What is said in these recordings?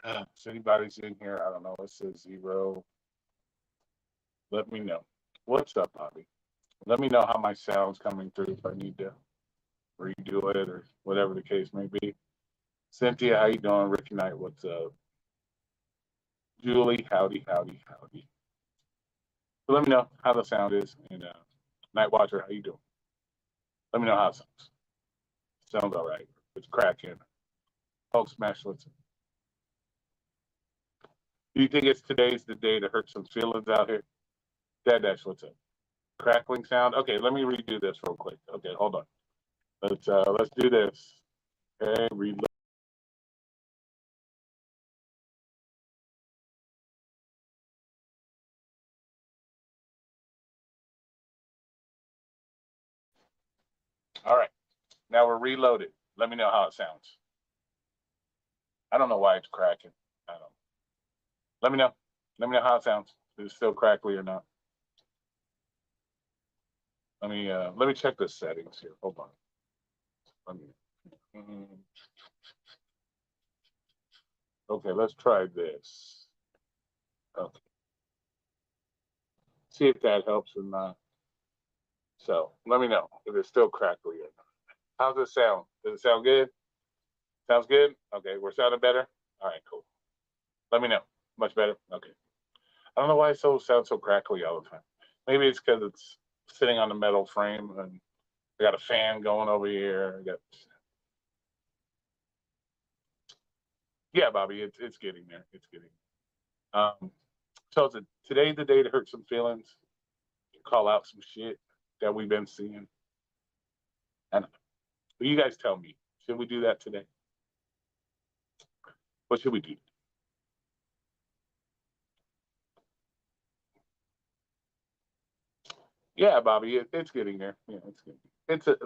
If anybody's in here, I don't know. It says 0. Let me know. What's up, Bobby? Let me know how my sound's coming through if I need to redo it or whatever the case may be. Cynthia, how you doing? Ricky Knight, what's up? Julie, howdy, howdy, howdy. So let me know how the sound is. And Night Watcher, how you doing? Let me know how it sounds. Sounds all right. It's cracking. Hulk Smash, what's up? Do you think it's today's the day to hurt some feelings out here? Dad Dash, what's up? Crackling sound. Okay, let me redo this real quick. Okay, hold on. Let's do this. Okay, reload. All right, now we're reloaded. Let me know how it sounds. I don't know why it's cracking. I don't. Let me know. Let me know how it sounds. Is it still crackly or not? Let me check the settings here. Hold on. Let me. mm, Okay, let's try this. Okay. See if that helps or not. So let me know if it's still crackly or not. How's it sound? Does it sound good? Sounds good? Okay, we're sounding better? All right, cool. Let me know. Much better? Okay. I don't know why it sounds so crackly all the time. Maybe it's because it's sitting on the metal frame and I got a fan going over here. Yeah, Bobby, it's getting there. It's getting. So is it today the day to hurt some feelings? Call out some shit that we've been seeing. And you guys tell me, should we do that today? What should we do? Yeah, Bobby, it's getting there. Yeah, it's getting.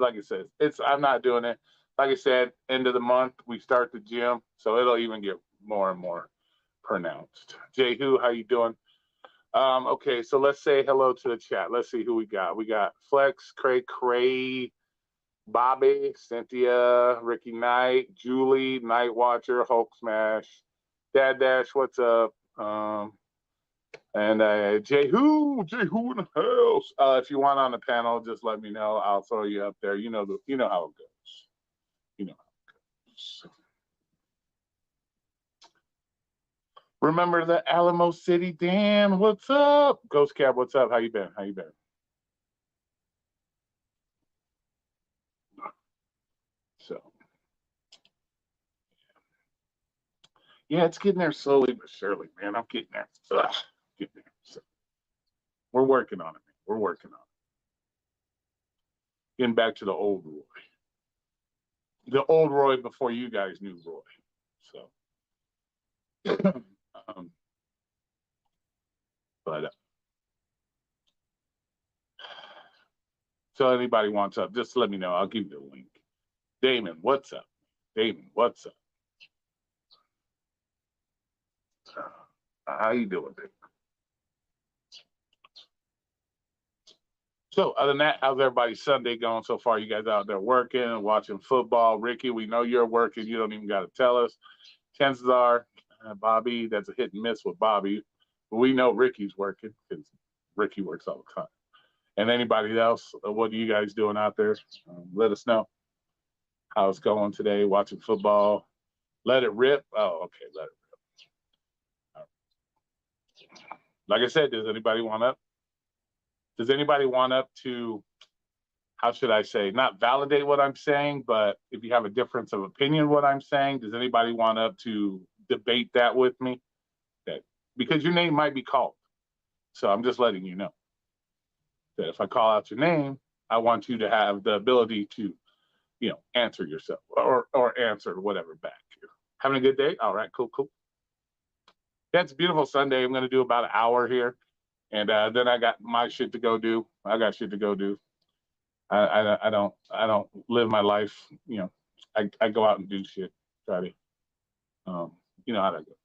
Like it says. It's. I'm not doing it. Like I said, end of the month we start the gym, so it'll even get more and more pronounced. Jehu, how you doing? Okay, so let's say hello to the chat. Let's see who we got. We got Flex, Cray, Bobby, Cynthia, Ricky Knight, Julie, Night Watcher, Hulk Smash, Dad Dash, what's up? And Jehu in the house. If you want on the panel, just let me know. I'll throw you up there. You know how it goes. You know how it goes. Remember the Alamo City, Dan? What's up? Ghost Cab, what's up? How you been? How you been? So, yeah, it's getting there slowly but surely, man. I'm getting there. Ugh, getting there. So, we're working on it, man. We're working on it. Getting back to the old Roy. The old Roy before you guys knew Roy. So, um, but so anybody wants up, just let me know. I'll give you the link. Damon, what's up? Damon, what's up? How you doing, Damon? So other than that, how's everybody's Sunday going so far? You guys out there working, watching football? Ricky, we know you're working. You don't even got to tell us. Chances are, Bobby, that's a hit and miss with Bobby. But we know Ricky's working because Ricky works all the time. And anybody else, what are you guys doing out there? Let us know how it's going today, watching football. Let it rip. Oh, okay, let it rip. Like I said, does anybody want up? Does anybody want up to, how should I say, not validate what I'm saying, but if you have a difference of opinion what I'm saying, does anybody want up to debate that with me? That because your name might be called. So I'm just letting you know that if I call out your name, I want you to have the ability to, answer yourself or answer whatever back. Having a good day? All right, cool, cool. Yeah, it's a beautiful Sunday. I'm gonna do about an hour here, and then I got my shit to go do. I got shit to go do. I don't live my life. I go out and do shit. Try to, you know how that goes.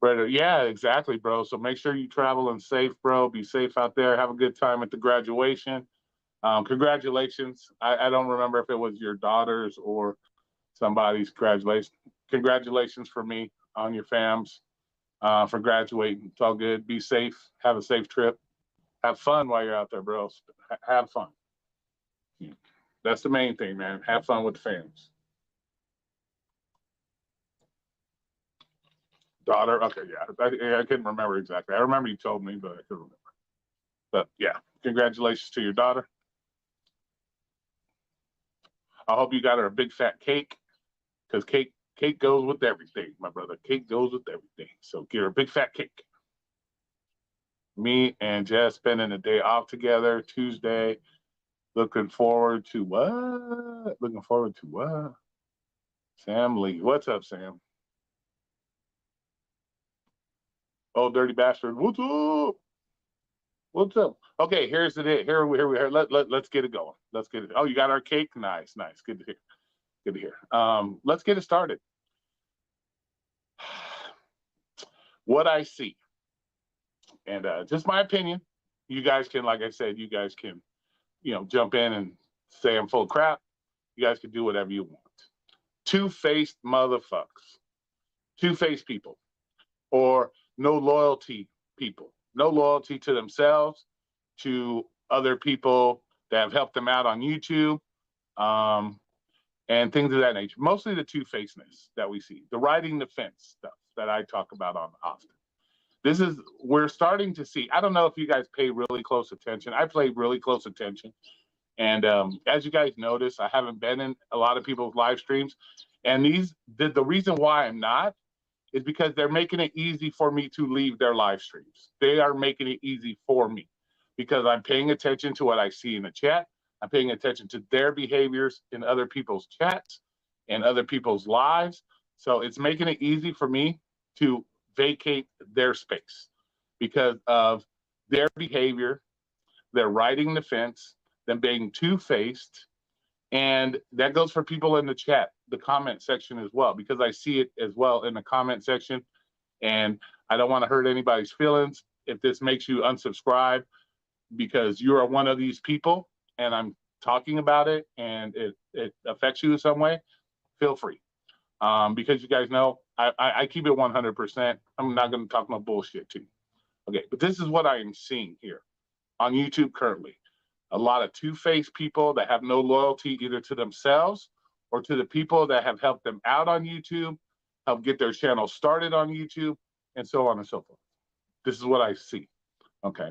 Right, yeah, exactly, bro. So make sure you travel and safe, bro. Be safe out there. Have a good time at the graduation. Congratulations. I don't remember if it was your daughter's or somebody's congratulations. Congratulations for me on your fams for graduating. It's all good. Be safe. Have a safe trip. Have fun while you're out there, bros. Have fun. That's the main thing, man. Have fun with the fams. Daughter, okay, yeah. I couldn't remember exactly. I remember you told me, but I couldn't remember. But yeah, congratulations to your daughter. I hope you got her a big fat cake, because cake goes with everything, my brother. Cake goes with everything. So get her a big fat cake. Me and Jess spending the day off together Tuesday. Looking forward to what? Looking forward to what? Sam Lee. What's up, Sam? Oh, dirty bastard. What's up? What's up? Okay, here's it. Here we are. Let's get it going. Let's get it. Oh, you got our cake? Nice. Good to hear. Good to hear. Let's get it started. What I see, and just my opinion. You guys can, like I said, you guys can, jump in and say I'm full of crap. You guys can do whatever you want. Two-faced motherfuckers. Two-faced people. Or no loyalty people. No loyalty to themselves, to other people that have helped them out on YouTube, and things of that nature. Mostly the two-facedness that we see. The riding the fence stuff that I talk about on often. We're starting to see, I don't know if you guys pay really close attention. I pay really close attention. And as you guys notice, I haven't been in a lot of people's live streams. And the reason why I'm not is because they're making it easy for me to leave their live streams. They are making it easy for me because I'm paying attention to what I see in the chat. I'm paying attention to their behaviors in other people's chats and other people's lives. So it's making it easy for me to vacate their space because of their behavior, their riding the fence, them being two-faced. And that goes for people in the chat, the comment section as well, because I see it as well in the comment section. And I don't want to hurt anybody's feelings. If this makes you unsubscribe because you are one of these people and I'm talking about it and it affects you in some way, feel free. Because you guys know, I keep it 100%. I'm not going to talk no bullshit to you. Okay, but this is what I am seeing here on YouTube currently. A lot of two-faced people that have no loyalty either to themselves or to the people that have helped them out on YouTube, help get their channel started on YouTube, and so on and so forth. This is what I see, okay?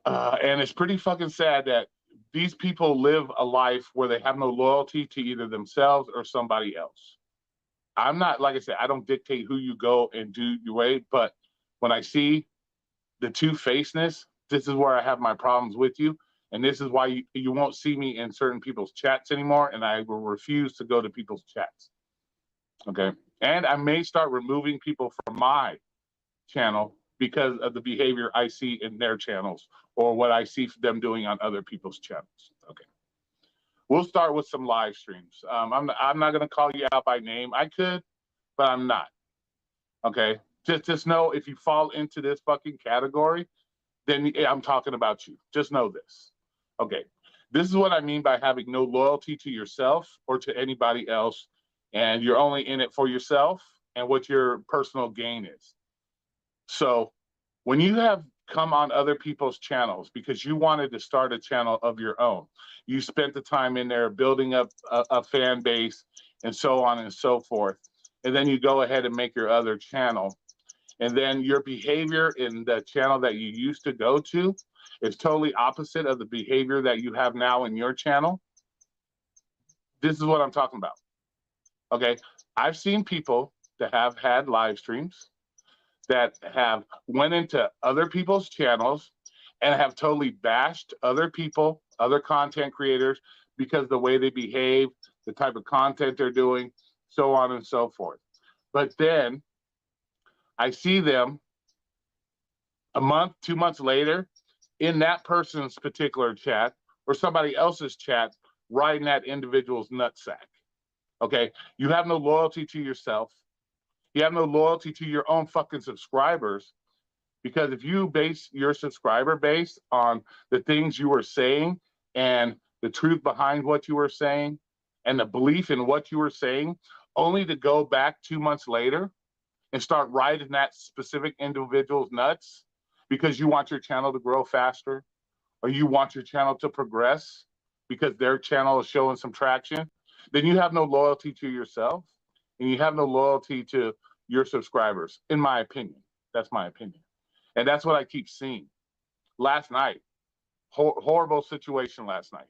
And it's pretty fucking sad that these people live a life where they have no loyalty to either themselves or somebody else. I'm not, like I said, I don't dictate who you go and do your way, but when I see the two-facedness, this is where I have my problems with you. And this is why you won't see me in certain people's chats anymore. And I will refuse to go to people's chats. Okay. And I may start removing people from my channel because of the behavior I see in their channels or what I see them doing on other people's channels. Okay. We'll start with some live streams. I'm not going to call you out by name. I could, but I'm not. Okay. Just know if you fall into this fucking category, then I'm talking about you. Just know this. Okay. This is what I mean by having no loyalty to yourself or to anybody else, and you're only in it for yourself and what your personal gain is. So when you have come on other people's channels because you wanted to start a channel of your own, you spent the time in there building up a fan base and so on and so forth, and then you go ahead and make your other channel, and then your behavior in the channel that you used to go to is totally opposite of the behavior that you have now in your channel. This is what I'm talking about. Okay. I've seen people that have had live streams that have went into other people's channels and have totally bashed other people, other content creators, because the way they behave, the type of content they're doing, so on and so forth. But then I see them a month, 2 months later in that person's particular chat or somebody else's chat riding that individual's nutsack. Okay? You have no loyalty to yourself. You have no loyalty to your own fucking subscribers. Because if you base your subscriber base on the things you were saying and the truth behind what you were saying and the belief in what you were saying, only to go back 2 months later and start riding that specific individual's nuts because you want your channel to grow faster or you want your channel to progress because their channel is showing some traction, then you have no loyalty to yourself and you have no loyalty to your subscribers, in my opinion. That's my opinion. And that's what I keep seeing. Last night, horrible situation last night.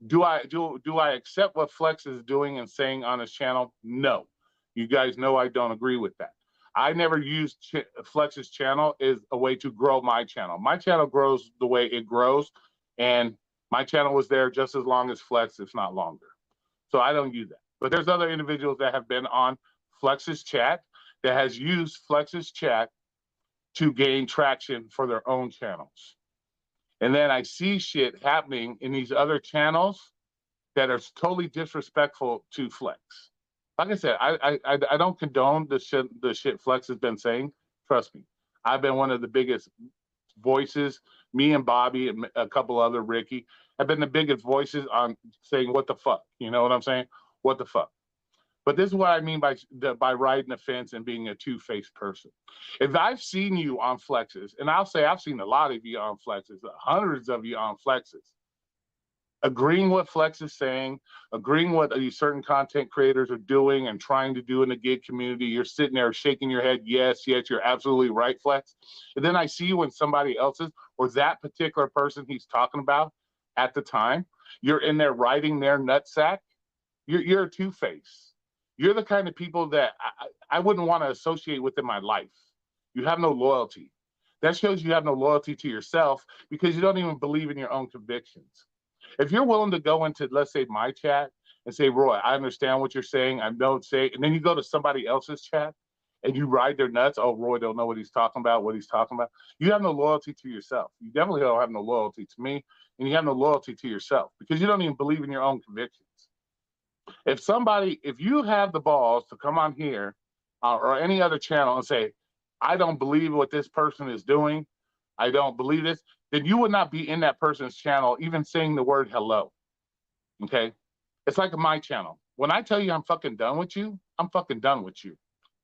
Do I accept what Flex is doing and saying on his channel? No. You guys know I don't agree with that. I never used Flex's channel as a way to grow my channel. My channel grows the way it grows, and my channel was there just as long as Flex, if not longer. So I don't use that. But there's other individuals that have been on Flex's chat that has used Flex's chat to gain traction for their own channels. And then I see shit happening in these other channels that are totally disrespectful to Flex. Like I said, I don't condone the shit Flex has been saying. Trust me, I've been one of the biggest voices. Me and Bobby and a couple other Ricky have been the biggest voices on saying what the fuck. You know what I'm saying? What the fuck? But this is what I mean by riding the fence and being a two-faced person. If I've seen you on Flexes, and I'll say I've seen a lot of you on Flexes, hundreds of you on Flexes, agreeing what Flex is saying, agreeing what these certain content creators are doing and trying to do in the gig community, you're sitting there shaking your head, yes, you're absolutely right, Flex. And then I see you in somebody else's or that particular person he's talking about at the time, you're in there riding their nutsack, you're a two-face. You're the kind of people that I wouldn't want to associate with in my life. You have no loyalty. That shows you have no loyalty to yourself because you don't even believe in your own convictions. If you're willing to go into, let's say, my chat and say, Roy, I understand what you're saying, I don't say, and then you go to somebody else's chat and you ride their nuts, oh, Roy don't know what he's talking about, you have no loyalty to yourself. You definitely don't have no loyalty to me, and you have no loyalty to yourself because you don't even believe in your own convictions. If you have the balls to come on here or any other channel and say, I don't believe what this person is doing, I don't believe this, then you would not be in that person's channel even saying the word hello, okay? It's like my channel. When I tell you I'm fucking done with you, I'm fucking done with you.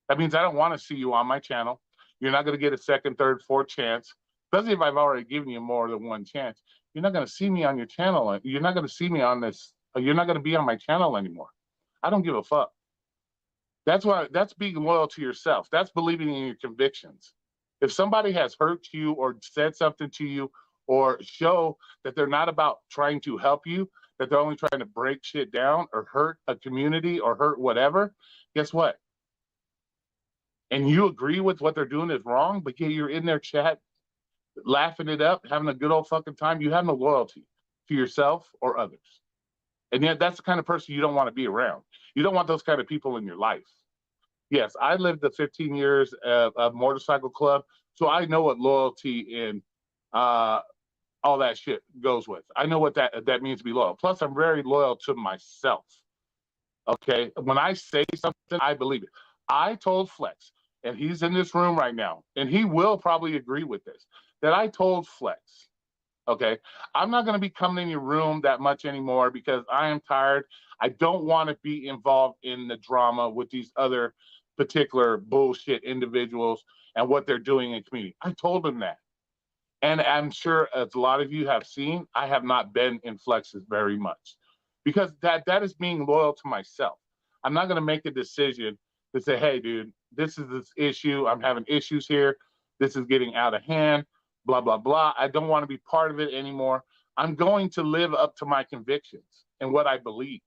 That means I don't want to see you on my channel. You're not going to get a second, third, fourth chance, especially if I've already given you more than one chance. You're not going to see me on your channel. You're not going to see me on this. You're not going to be on my channel anymore. I don't give a fuck. That's being loyal to yourself. That's believing in your convictions. If somebody has hurt you or said something to you or show that they're not about trying to help you, that they're only trying to break shit down or hurt a community or hurt whatever, guess what? And you agree with what they're doing is wrong, but yet you're in their chat laughing it up, having a good old fucking time, you have no loyalty to yourself or others. And yet that's the kind of person you don't want to be around. You don't want those kind of people in your life. Yes, I lived the 15 years of motorcycle club, so I know what loyalty and all that shit goes with. I know what that means to be loyal. Plus, I'm very loyal to myself. Okay, when I say something, I believe it. I told Flex, and he's in this room right now, and he will probably agree with this, that I told Flex, okay, I'm not going to be coming in your room that much anymore because I am tired. I don't want to be involved in the drama with these other particular bullshit individuals and what they're doing in the community. I told him that. And I'm sure, as a lot of you have seen, I have not been in Flexes very much because that is being loyal to myself. I'm not going to make a decision to say, hey, dude, this is this issue. I'm having issues here. This is getting out of hand, blah, blah, blah. I don't want to be part of it anymore. I'm going to live up to my convictions and what I believe.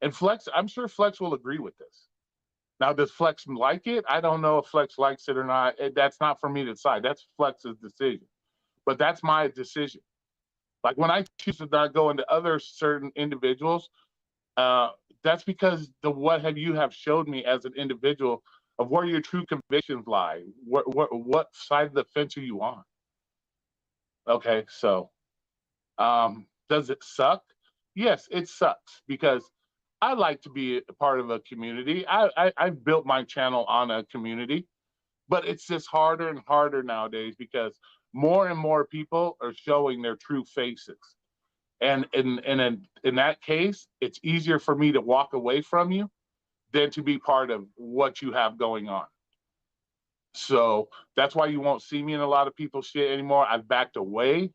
And Flex, I'm sure Flex will agree with this. Now, does Flex like it? I don't know if Flex likes it or not. That's not for me to decide. That's Flex's decision. But that's my decision. Like when I choose to not go into other certain individuals, that's because what have you showed me as an individual of where your true convictions lie. What side of the fence are you on? Okay, so does it suck? Yes, it sucks because I like to be a part of a community. I've built my channel on a community. But it's just harder and harder nowadays because more and more people are showing their true faces. And in that case, it's easier for me to walk away from you than to be part of what you have going on. So that's why you won't see me in a lot of people's shit anymore. I've backed away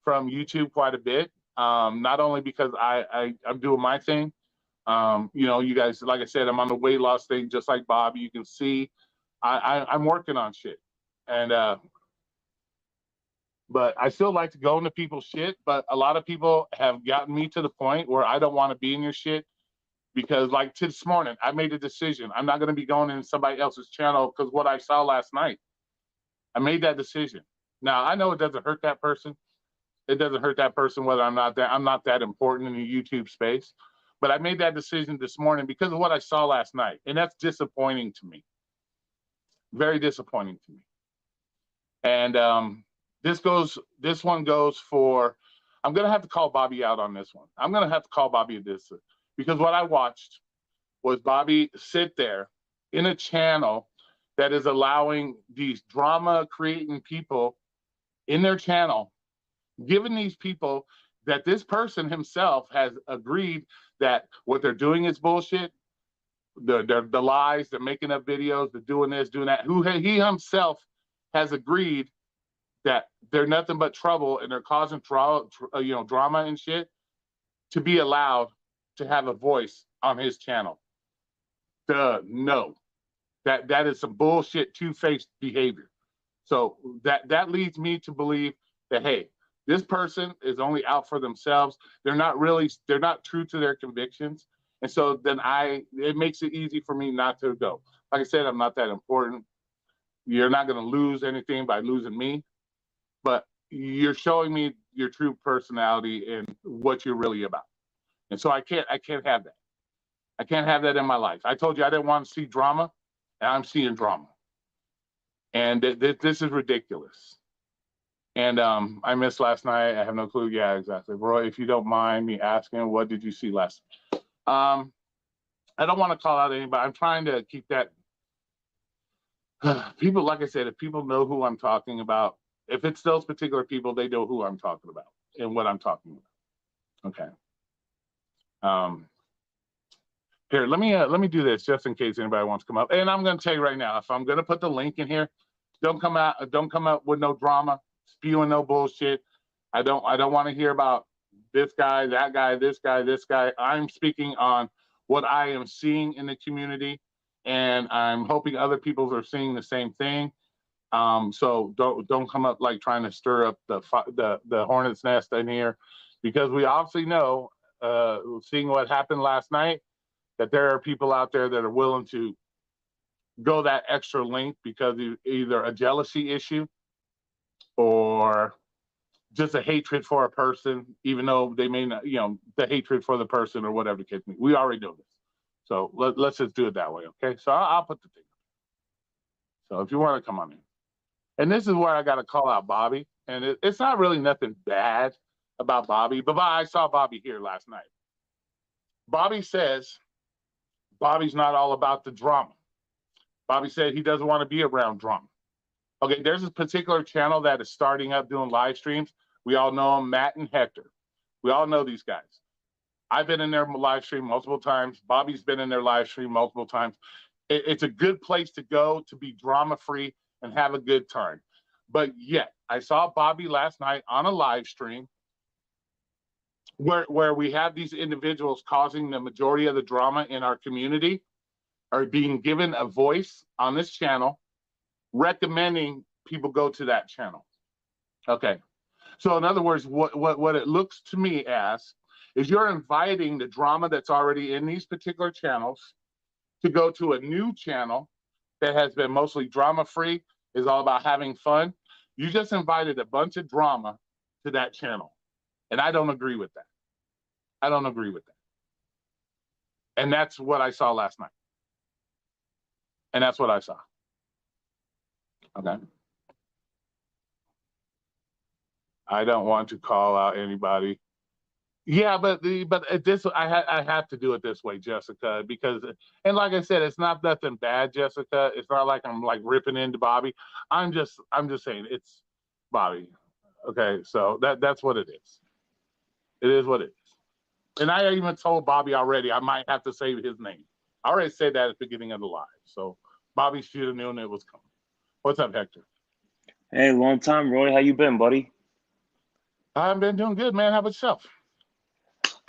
from YouTube quite a bit. Not only because I'm doing my thing. You know, you guys, like I said, I'm on the weight loss thing, just like Bobby. You can see I'm working on shit. And but I still like to go into people's shit. But a lot of people have gotten me to the point where I don't want to be in your shit because, like, this morning, I made a decision. I'm not going to be going in somebody else's channel because what I saw last night. I made that decision. Now I know it doesn't hurt that person. It doesn't hurt that person whether I'm not that important in the YouTube space. But I made that decision this morning because of what I saw last night, and that's disappointing to me. Very disappointing to me. And this one goes for. I'm gonna have to call Bobby out on this one. I'm gonna have to call Bobby this because what I watched was Bobby sit there in a channel that is allowing these drama creating people in their channel, giving these people that this person himself has agreed that what they're doing is bullshit. The lies, they're making up videos, they're doing this, doing that. He himself has agreed that they're nothing but trouble and they're causing drama and shit, to be allowed to have a voice on his channel. No, that is some bullshit, two-faced behavior. So that leads me to believe that, hey, this person is only out for themselves. They're not true to their convictions. And so then it makes it easy for me not to go. Like I said, I'm not that important. You're not going to lose anything by losing me, but you're showing me your true personality and what you're really about. And so I can't have that. I can't have that in my life. I told you I didn't want to see drama, and I'm seeing drama. And this is ridiculous. And I missed last night. I have no clue. Yeah, exactly. Roy, if you don't mind me asking, what did you see last night? I don't want to call out anybody. I'm trying to keep that. People, like I said, if people know who I'm talking about, if it's those particular people, they know who I'm talking about and what I'm talking about. Okay. Here, let me do this just in case anybody wants to come up. And I'm going to tell you right now, if I'm going to put the link in here, don't come out with no drama, spewing no bullshit. I don't want to hear about this guy, that guy, this guy, this guy. I'm speaking on what I am seeing in the community, and I'm hoping other people are seeing the same thing. So don't come up like trying to stir up the hornet's nest in here, because we obviously know, seeing what happened last night, that there are people out there that are willing to go that extra length because either a jealousy issue or just a hatred for a person, even though they may not, the hatred for the person or whatever the case may be. We already know this. So let's just do it that way, okay? So I'll put the thing. So if you want to come on in. And this is where I got to call out Bobby. And it's not really nothing bad about Bobby, but I saw Bobby here last night. Bobby says Bobby's not all about the drama. Bobby said he doesn't want to be around drama. Okay, there's a particular channel that is starting up doing live streams. We all know them, Matt and Hector. We all know these guys. I've been in their live stream multiple times. Bobby's been in their live stream multiple times. It's a good place to go to be drama-free and have a good time. But yet, I saw Bobby last night on a live stream where we have these individuals causing the majority of the drama in our community are being given a voice on this channel, recommending people go to that channel. Okay. So in other words, what it looks to me as is you're inviting the drama that's already in these particular channels to go to a new channel that has been mostly drama-free, is all about having fun. You just invited a bunch of drama to that channel. And I don't agree with that. I don't agree with that. And that's what I saw last night. And that's what I saw. Okay. I don't want to call out anybody. Yeah, but this I have to do it this way, Jessica, because and like I said, it's not nothing bad, Jessica. It's not like I'm like ripping into Bobby. I'm just saying it's Bobby. Okay, so that's what it is. It is what it is. And I even told Bobby already I might have to say his name. I already said that at the beginning of the live. So Bobby should have known it was coming. What's up, Hector? Hey, long time, Roy. How you been, buddy? I've been doing good, man. How about yourself?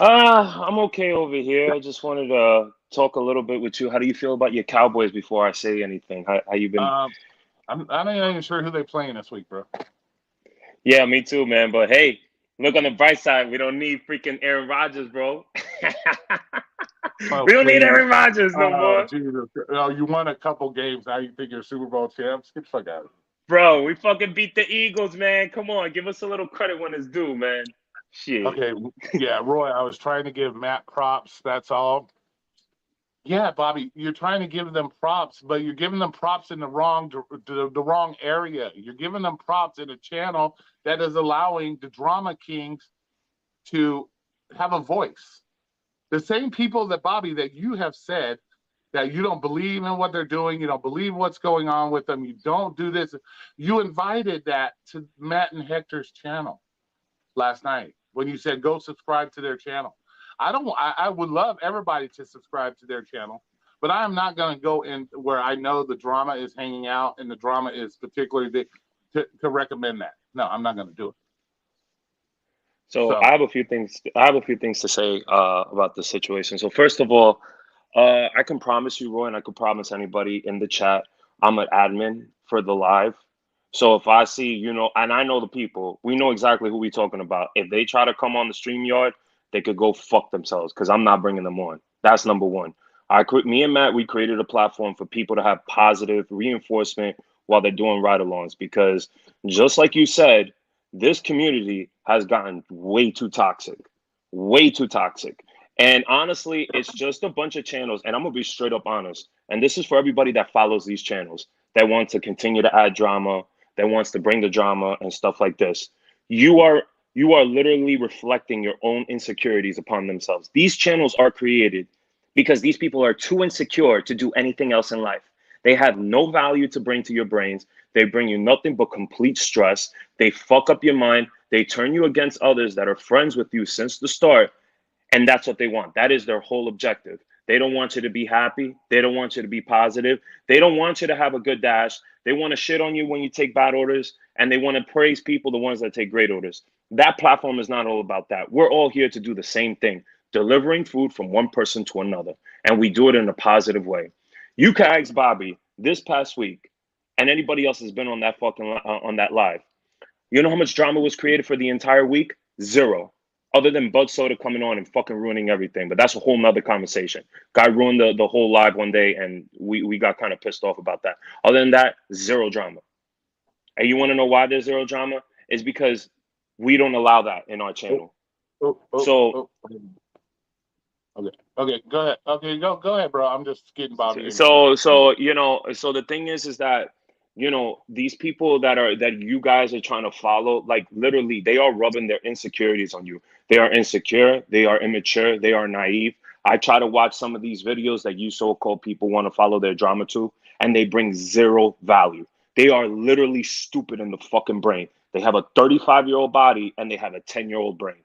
I'm okay over here. I just wanted to talk a little bit with you. How do you feel about your Cowboys before I say anything? How you been? Um, I'm not even sure who they playing this week, bro. Yeah, me too, man. But hey, look on the bright side. We don't need freaking Aaron Rodgers, bro. Oh, We don't need please. Aaron Rodgers no Oh, more. Jesus. Oh, you won a couple games. Now you think you're Super Bowl champs? Get the fuck out of Bro, we fucking beat the Eagles, man. Come on, give us a little credit when it's due, man. Shit. here. Okay. Yeah, Roy, I was trying to give Matt props. That's all. Yeah, Bobby, you're trying to give them props, but you're giving them props in the wrong area. You're giving them props in a channel that is allowing the drama kings to have a voice. The same people that Bobby that you have said that you don't believe in what they're doing, you don't believe what's going on with them, you don't do this. You invited that to Matt and Hector's channel last night when you said go subscribe to their channel. I would love everybody to subscribe to their channel, but I am not going to go in where I know the drama is hanging out and the drama is particularly to recommend that. No, I'm not going to do it. So I So have a few things. I have a few things to say about the situation. So first of all, I can promise you, Roy, and I can promise anybody in the chat, I'm an admin for the live. So if I see, and I know the people, we know exactly who we're talking about. If they try to come on the stream yard, they could go fuck themselves because I'm not bringing them on. That's number one. Me and Matt, we created a platform for people to have positive reinforcement while they're doing ride-alongs because just like you said, this community has gotten way too toxic, way too toxic. And honestly, it's just a bunch of channels. And I'm gonna be straight up honest. And this is for everybody that follows these channels that want to continue to add drama, that wants to bring the drama and stuff like this. You are you are literally reflecting your own insecurities upon themselves. These channels are created because these people are too insecure to do anything else in life. They have no value to bring to your brains. They bring you nothing but complete stress. They fuck up your mind. They turn you against others that are friends with you since the start, and that's what they want. That is their whole objective. They don't want you to be happy. They don't want you to be positive. They don't want you to have a good dash. They want to shit on you when you take bad orders, and they want to praise people, the ones that take great orders. That platform is not all about that. We're all here to do the same thing, delivering food from one person to another, and we do it in a positive way. You can ask Bobby this past week, and anybody else has been on that on that live. You know how much drama was created for the entire week? Zero. Other than Bud Soda coming on and fucking ruining everything. But that's a whole nother conversation. Guy ruined the whole live one day and we got kind of pissed off about that. Other than that, zero drama. And you want to know why there's zero drama? It's because we don't allow that in our oh, channel. oh, oh, So oh. Okay. Okay. Go ahead. Okay. Go ahead, bro. I'm just getting Bobby in here. so the thing is that these people that you guys are trying to follow, like literally they are rubbing their insecurities on you. They are insecure, they are immature, they are naive. I try to watch some of these videos that you so-called people want to follow their drama to, and they bring zero value. They are literally stupid in the fucking brain. They have a 35-year-old body and they have a 10-year-old brain.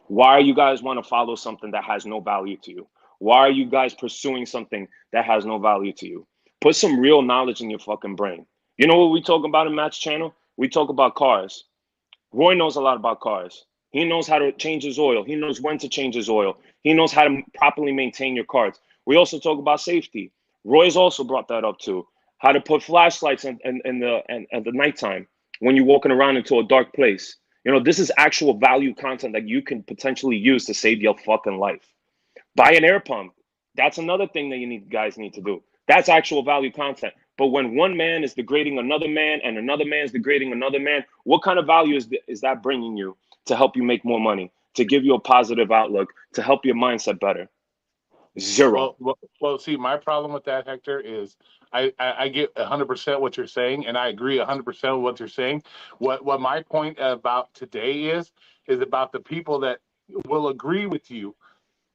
Why are you guys want to follow something that has no value to you? Why are you guys pursuing something that has no value to you? Put some real knowledge in your fucking brain. You know what we talk about in Matt's channel? We talk about cars. Roy knows a lot about cars. He knows how to change his oil. He knows when to change his oil. He knows how to properly maintain your cars. We also talk about safety. Roy's also brought that up too. How to put flashlights in the nighttime when you're walking around into a dark place. This is actual value content that you can potentially use to save your fucking life. Buy an air pump. That's another thing that guys need to do. That's actual value content. But when one man is degrading another man and another man is degrading another man, what kind of value is that bringing you to help you make more money, to give you a positive outlook, to help your mindset better? Zero. Well, see, my problem with that, Hector, is I get 100% what you're saying, and I agree 100% with what you're saying. What my point about today is about the people that will agree with you.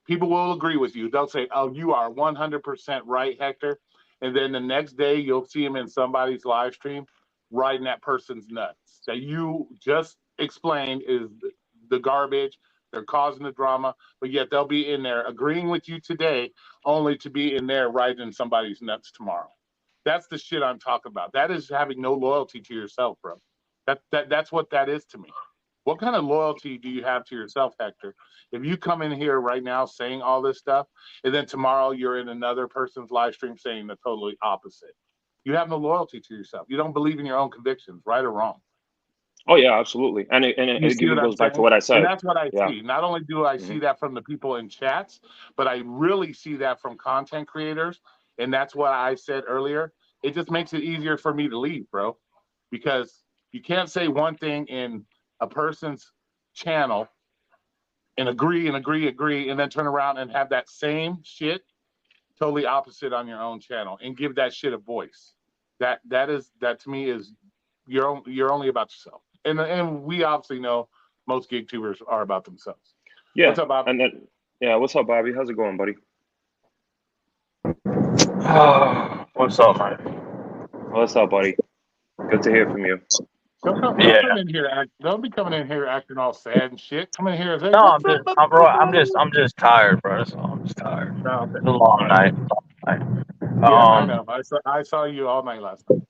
People will agree with you. They'll say, "Oh, you are 100% right, Hector," and then the next day you'll see him in somebody's live stream riding that person's nuts that you just explained is the garbage. They're causing the drama, but yet they'll be in there agreeing with you today, only to be in there riding somebody's nuts tomorrow. That's the shit I'm talking about. That is having no loyalty to yourself, bro. That's what that is to me. What kind of loyalty do you have to yourself, Hector? If you come in here right now saying all this stuff, and then tomorrow you're in another person's live stream saying the totally opposite, you have no loyalty to yourself. You don't believe in your own convictions, right or wrong. Oh yeah, absolutely. And it even goes back to what I said. And that's what I Yeah. see. Not only do I see that from the people in chats, but I really see that from content creators. And that's what I said earlier. It just makes it easier for me to leave, bro, because you can't say one thing in a person's channel and agree, and then turn around and have that same shit totally opposite on your own channel and give that shit a voice. That to me is you're only about yourself. And we obviously know most gig tubers are about themselves. Yeah. What's up, Bobby? And then, yeah, what's up, Bobby? How's it going, buddy? What's up, man? What's up, buddy? Good to hear from you. Don't come in here. Don't be coming in here acting all sad and shit. Come in here and say, No, I'm just tired, bro. That's all. I'm just tired. No, okay. It's a long night. Yeah, I know. I saw you all night last night.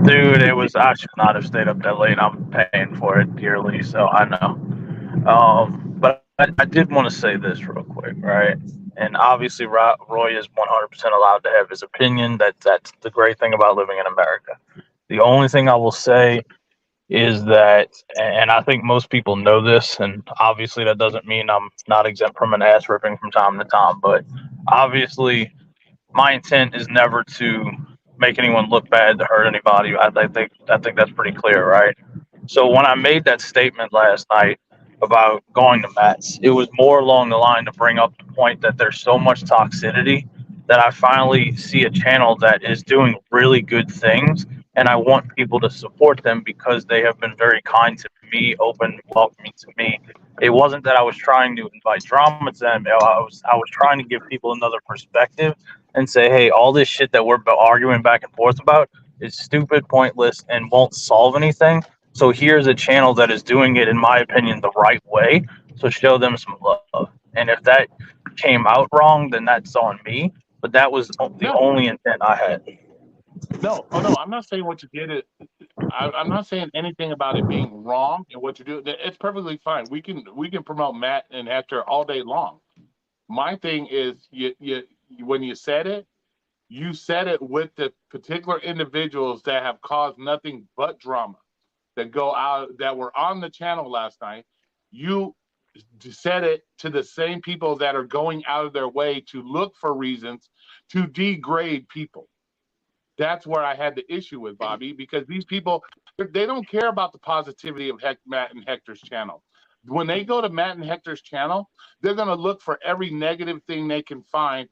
Dude, I should not have stayed up that late. I'm paying for it dearly, so I know. But I did want to say this real quick, right? And obviously, Roy is 100% allowed to have his opinion. That's the great thing about living in America. The only thing I will say is that, and I think most people know this, and obviously that doesn't mean I'm not exempt from an ass ripping from time to time, but obviously my intent is never to make anyone look bad, to hurt anybody. I think that's pretty clear, right? So when I made that statement last night about going to Matt's, it was more along the line to bring up the point that there's so much toxicity that I finally see a channel that is doing really good things, and I want people to support them because they have been very kind to me, open, welcoming to me. It wasn't that I was trying to invite drama to them. I was trying to give people another perspective and say, hey, all this shit that we're arguing back and forth about is stupid, pointless, and won't solve anything. So here's a channel that is doing it, in my opinion, the right way. So show them some love. And if that came out wrong, then that's on me. But that was the only intent I had. No, I'm not saying what you did. I'm not saying anything about it being wrong and what you do. It's perfectly fine. We can promote Matt and Hector all day long. My thing is, you when you said it with the particular individuals that have caused nothing but drama, that go out, that were on the channel last night. You said it to the same people that are going out of their way to look for reasons to degrade people. That's where I had the issue with, Bobby, because these people, they don't care about the positivity of Matt and Hector's channel. When they go to Matt and Hector's channel, they're going to look for every negative thing they can find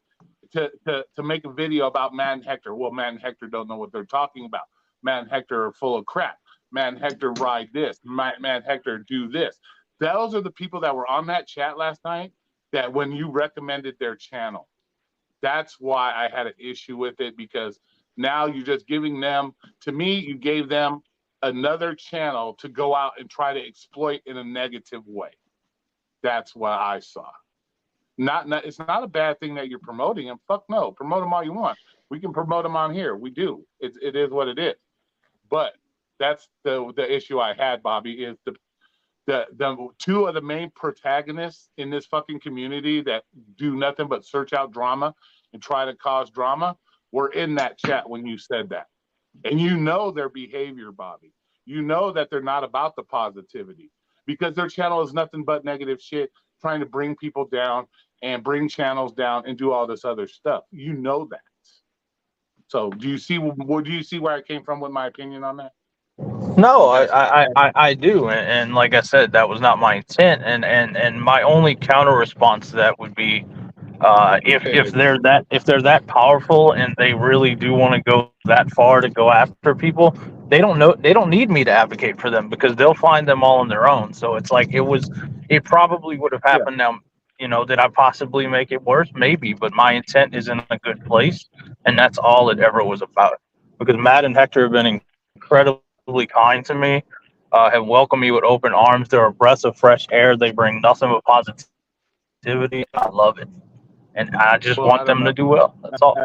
to make a video about Matt and Hector. Well, Matt and Hector don't know what they're talking about. Matt and Hector are full of crap. Matt and Hector ride this. Matt and Hector do this. Those are the people that were on that chat last night that when you recommended their channel, that's why I had an issue with it, because now you're just giving them, to me, you gave them another channel to go out and try to exploit in a negative way. That's what I saw. It's not a bad thing that you're promoting them. Fuck no, promote them all you want. We can promote them on here. We do. It is what it is. But that's the issue I had, Bobby, is the two of the main protagonists in this fucking community that do nothing but search out drama and try to cause drama were in that chat when you said that. And you know their behavior, Bobby. You know that they're not about the positivity, because their channel is nothing but negative shit, trying to bring people down and bring channels down and do all this other stuff. You know that. So do you see where I came from with my opinion on that? No, I do, and like I said, that was not my intent, and my only counter response to that would be, if they're that powerful and they really do want to go that far to go after people, they don't need me to advocate for them, because they'll find them all on their own. So it's like it was it probably would have happened. Now, did I possibly make it worse? Maybe, but my intent is in a good place, and that's all it ever was about. Because Matt and Hector have been incredibly kind to me, have welcomed me with open arms. They're a breath of fresh air. They bring nothing but positivity. I love it, and I just Well, I want don't them to know. do well. That's all.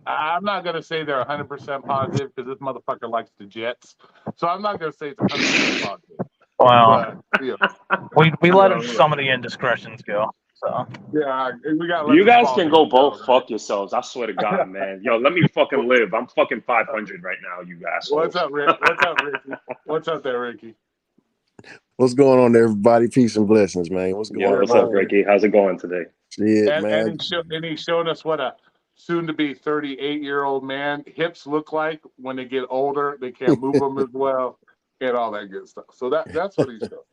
I'm not gonna say they're 100% positive because this motherfucker likes the Jets, so I'm not gonna say it's 100% positive. Well, But we let yeah, some of the indiscretions go. So yeah, we gotta let You the guys small can things go go, both man. fuck yourselves. I swear to God, man. Yo, let me fucking live. I'm fucking 500 right now, you assholes. What's up, Rick? What's up, Ricky? What's up there, Ricky? What's going on, everybody? Peace and blessings, man. What's going Yo, on? what's up, Ricky? How's it going today? Shit, And man. he's showing us what a soon-to-be 38-year-old man hips look like when they get older. They can't move them as well, and all that good stuff. So that's what he's showing.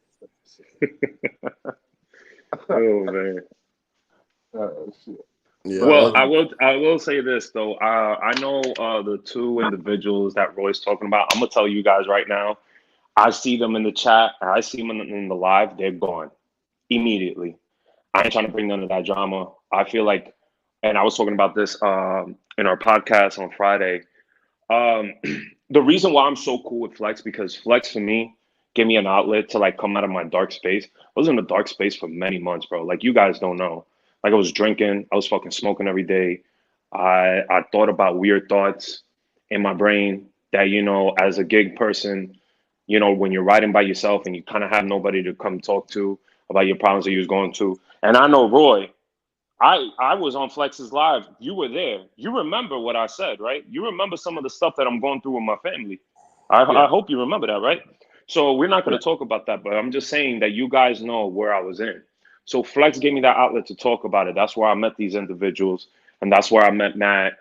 Oh man. Shit. Yeah, Well, that's- I will say this though. I know the two individuals that Roy's talking about. I'm gonna tell you guys right now. I see them in the chat. I see them in the live. They're gone immediately. I ain't trying to bring none of that drama. I feel like, and I was talking about this in our podcast on Friday. Um, the reason why I'm so cool with Flex, because Flex for me gave me an outlet to like come out of my dark space. I was in a dark space for many months, bro. Like you guys don't know. Like I was drinking, I was fucking smoking every day. I thought about weird thoughts in my brain that, as a gig person, when you're riding by yourself and you kind of have nobody to come talk to about your problems that you was going to. And I know Roy, I was on Flex's live. You were there. You remember what I said, right? You remember some of the stuff that I'm going through with my family. I hope you remember that, right? So we're not going to talk about that, but I'm just saying that you guys know where I was in. So Flex gave me that outlet to talk about it. That's where I met these individuals, and that's where I met Matt.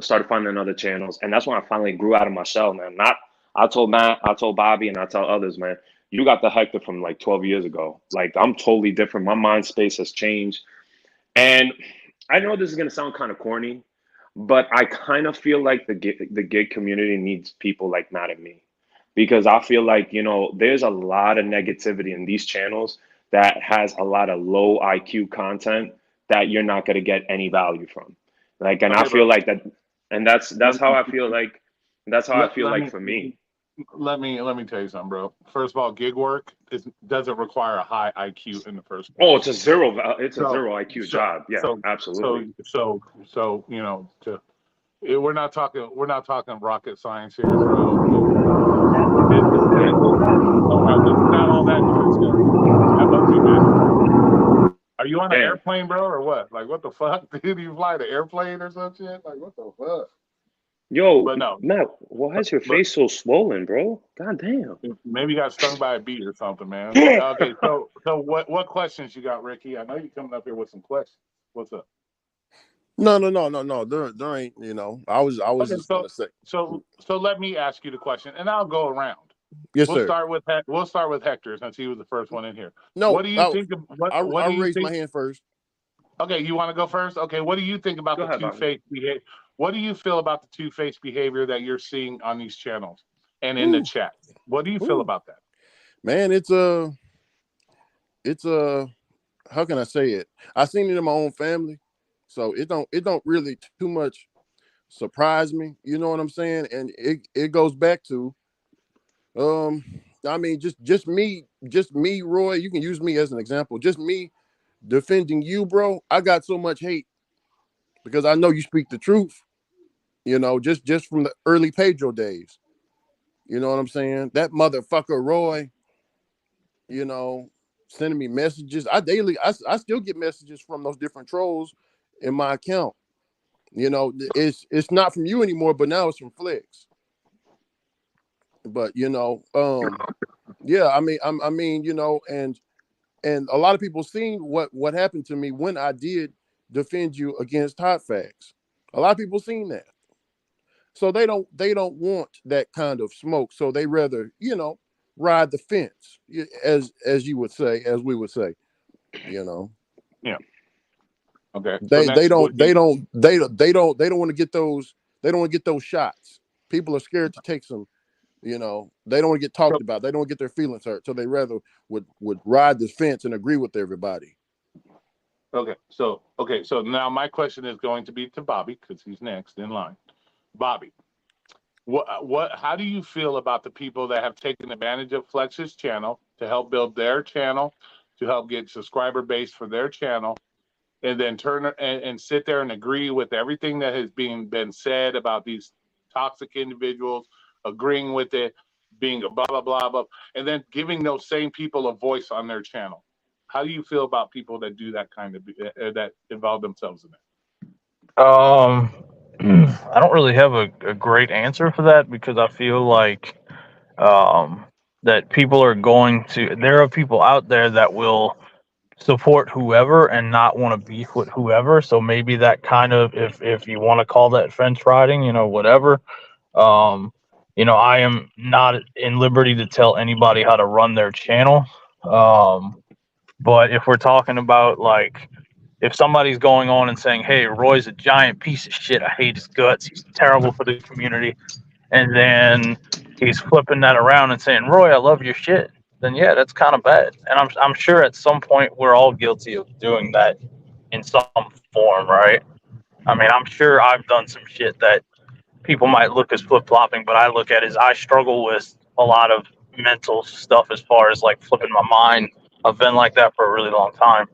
Started finding other channels, and that's when I finally grew out of my shell, man. Not I told Matt, I told Bobby, and I tell others, man. You got the Hector from like 12 years ago. Like I'm totally different. My mind space has changed. And I know this is going to sound kind of corny, but I kind of feel like the gig community needs people like Matt and me, because I feel like, there's a lot of negativity in these channels that has a lot of low IQ content that you're not going to get any value from. Like, and I feel like that, and that's how I feel like, that's how I feel like for me. Let me tell you something, bro. First of all, gig work doesn't require a high IQ in the first place. Oh, it's a zero IQ job. Yeah, absolutely. So we're not talking rocket science here, bro. It's not all that noise, guys. How about you, man? Are you on an airplane, bro, or what? Like, what the fuck? Did you fly the airplane or some shit? Like, what the fuck? Yo, But no. Matt, why is your face so swollen, bro? God damn. Maybe you got stung by a bee or something, man. Okay, so what questions you got, Ricky? I know you're coming up here with some questions. What's up? No. There ain't. I was Okay, just gonna say. So let me ask you the question, and I'll go around. Yes, We'll sir. start with Hector since he was the first one in here. No. What do you think? I raised my hand first. Okay, you want to go first? Okay, what do you think about the two-faced behavior? What do you feel about the two-faced behavior that you're seeing on these channels and in the chat? What do you feel about that? Man, it's a how can I say it? I seen it in my own family, so it don't really too much surprise me. You know what I'm saying? And it goes back to I mean, just me, Roy. You can use me as an example. Just me defending you, bro. I got so much hate because I know you speak the truth. Just from the early Pedro days. You know what I'm saying? That motherfucker Roy, sending me messages. I still get messages from those different trolls in my account. It's not from you anymore, but now it's from Flex. But yeah, I mean, and a lot of people seen what happened to me when I did defend you against Hot Facts. A lot of people seen that. So they don't want that kind of smoke. So they rather, ride the fence, as you would say, as we would say, Yeah. Okay. They don't want to get those. They don't want to get those shots. People are scared to take some You know, they don't get talked about. They don't get their feelings hurt. So they rather would ride the fence and agree with everybody. Okay, so now my question is going to be to Bobby because he's next in line. Bobby, how do you feel about the people that have taken advantage of Flex's channel to help build their channel, to help get subscriber base for their channel, and then turn and sit there and agree with everything that has been said about these toxic individuals, agreeing with it, being a blah blah blah blah, and then giving those same people a voice on their channel? How do you feel about people that do that kind of that involve themselves in it? I don't really have a great answer for that because I feel like that people are there are people out there that will support whoever and not want to beef with whoever. So maybe that kind of, if you want to call that fence riding, whatever. I am not in liberty to tell anybody how to run their channel. But if we're talking about like, if somebody's going on and saying, hey, Roy's a giant piece of shit, I hate his guts, he's terrible for the community, and then he's flipping that around and saying, Roy, I love your shit, then yeah, that's kind of bad. And I'm sure at some point we're all guilty of doing that in some form, right? I mean, I'm sure I've done some shit that people might look as flip-flopping, but I look at it as I struggle with a lot of mental stuff as far as like flipping my mind. I've been like that for a really long time.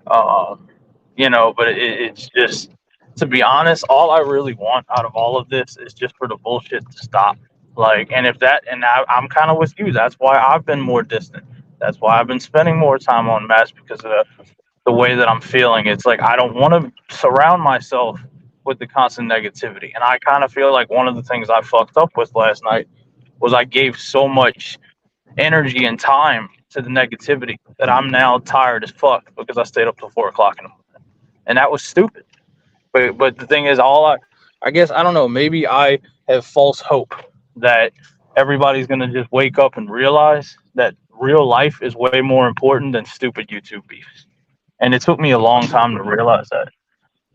But it's just, to be honest, all I really want out of all of this is just for the bullshit to stop. Like, and I'm kind of with you. That's why I've been more distant. That's why I've been spending more time on Mass, because of the way that I'm feeling. It's like, I don't want to surround myself with the constant negativity. And I kind of feel like one of the things I fucked up with last night was I gave so much energy and time to the negativity that I'm now tired as fuck because I stayed up till 4 o'clock in the morning. And that was stupid. But the thing is, I guess, I don't know, maybe I have false hope that everybody's going to just wake up and realize that real life is way more important than stupid YouTube beefs. And it took me a long time to realize that.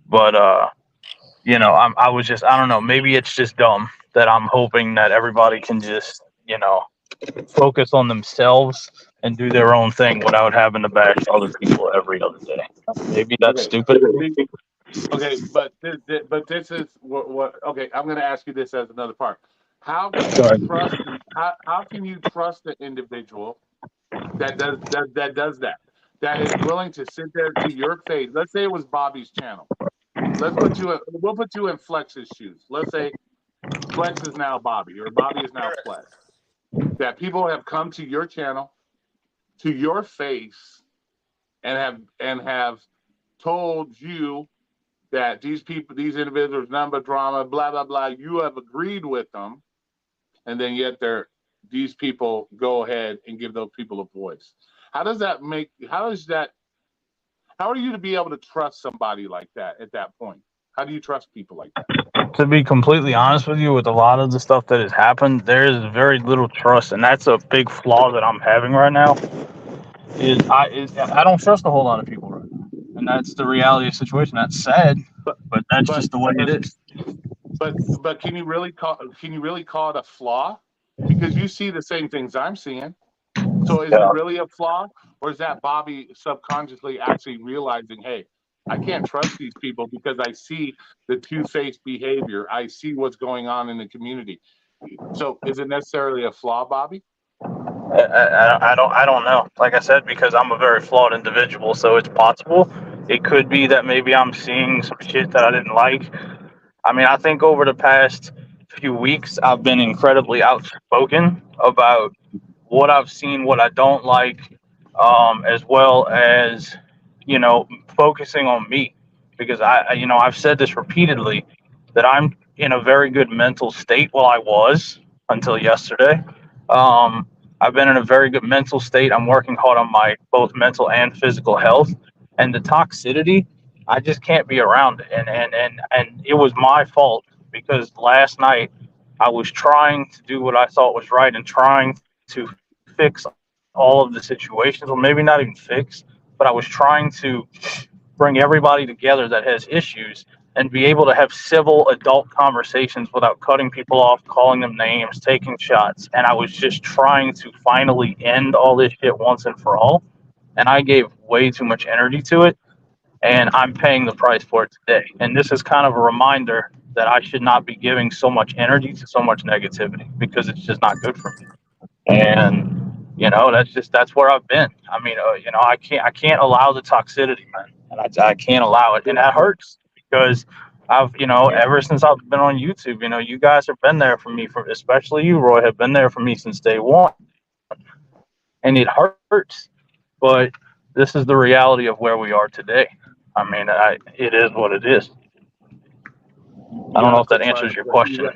But, I don't know, maybe it's just dumb that I'm hoping that everybody can just, focus on themselves and do their own thing without having to bash other people every other day. Maybe that's stupid. Okay, but this is what. Okay, I'm going to ask you this as another part. How can you trust? How can you trust the individual that does that? That is willing to sit there to your face. Let's say it was Bobby's channel. We'll put you in Flex's shoes. Let's say Flex is now Bobby, or Bobby is now Flex. That people have come to your channel, to your face, and have told you that these individuals, number drama, blah blah blah. You have agreed with them, and then yet these people go ahead and give those people a voice. How are you to be able to trust somebody like that at that point? How do you trust people like that? To be completely honest with you, with a lot of the stuff that has happened, there is very little trust, and that's a big flaw that I'm having right now. I don't trust a whole lot of people right now, and that's the reality of the situation. That's sad, but that's just the way it is. But can you really call it a flaw? Because you see the same things I'm seeing. So is it really a flaw, or is that Bobby subconsciously actually realizing, hey, I can't trust these people because I see the two-faced behavior. I see what's going on in the community. So is it necessarily a flaw, Bobby? I don't know. Like I said, because I'm a very flawed individual, so it's possible. It could be that maybe I'm seeing some shit that I didn't like. I mean, I think over the past few weeks, I've been incredibly outspoken about what I've seen, what I don't like, as well as, focusing on me, because I've said this repeatedly, that I'm in a very good mental state. Well, I was until yesterday. I've been in a very good mental state. I'm working hard on my both mental and physical health, and the toxicity, I just can't be around it. And it was my fault because last night I was trying to do what I thought was right and trying to fix all of the situations, or maybe not even fix, but I was trying to bring everybody together that has issues and be able to have civil adult conversations without cutting people off, calling them names, taking shots. And I was just trying to finally end all this shit once and for all. And I gave way too much energy to it. And I'm paying the price for it today. And this is kind of a reminder that I should not be giving so much energy to so much negativity, because it's just not good for me. And that's where I've been. I mean, I can't allow the toxicity, man, and I can't allow it, and that hurts, because I've, ever since I've been on YouTube, you guys have been there for me, especially you, Roy, have been there for me since day one, and it hurts, but this is the reality of where we are today. I mean, it is what it is. I don't know if that answers your question.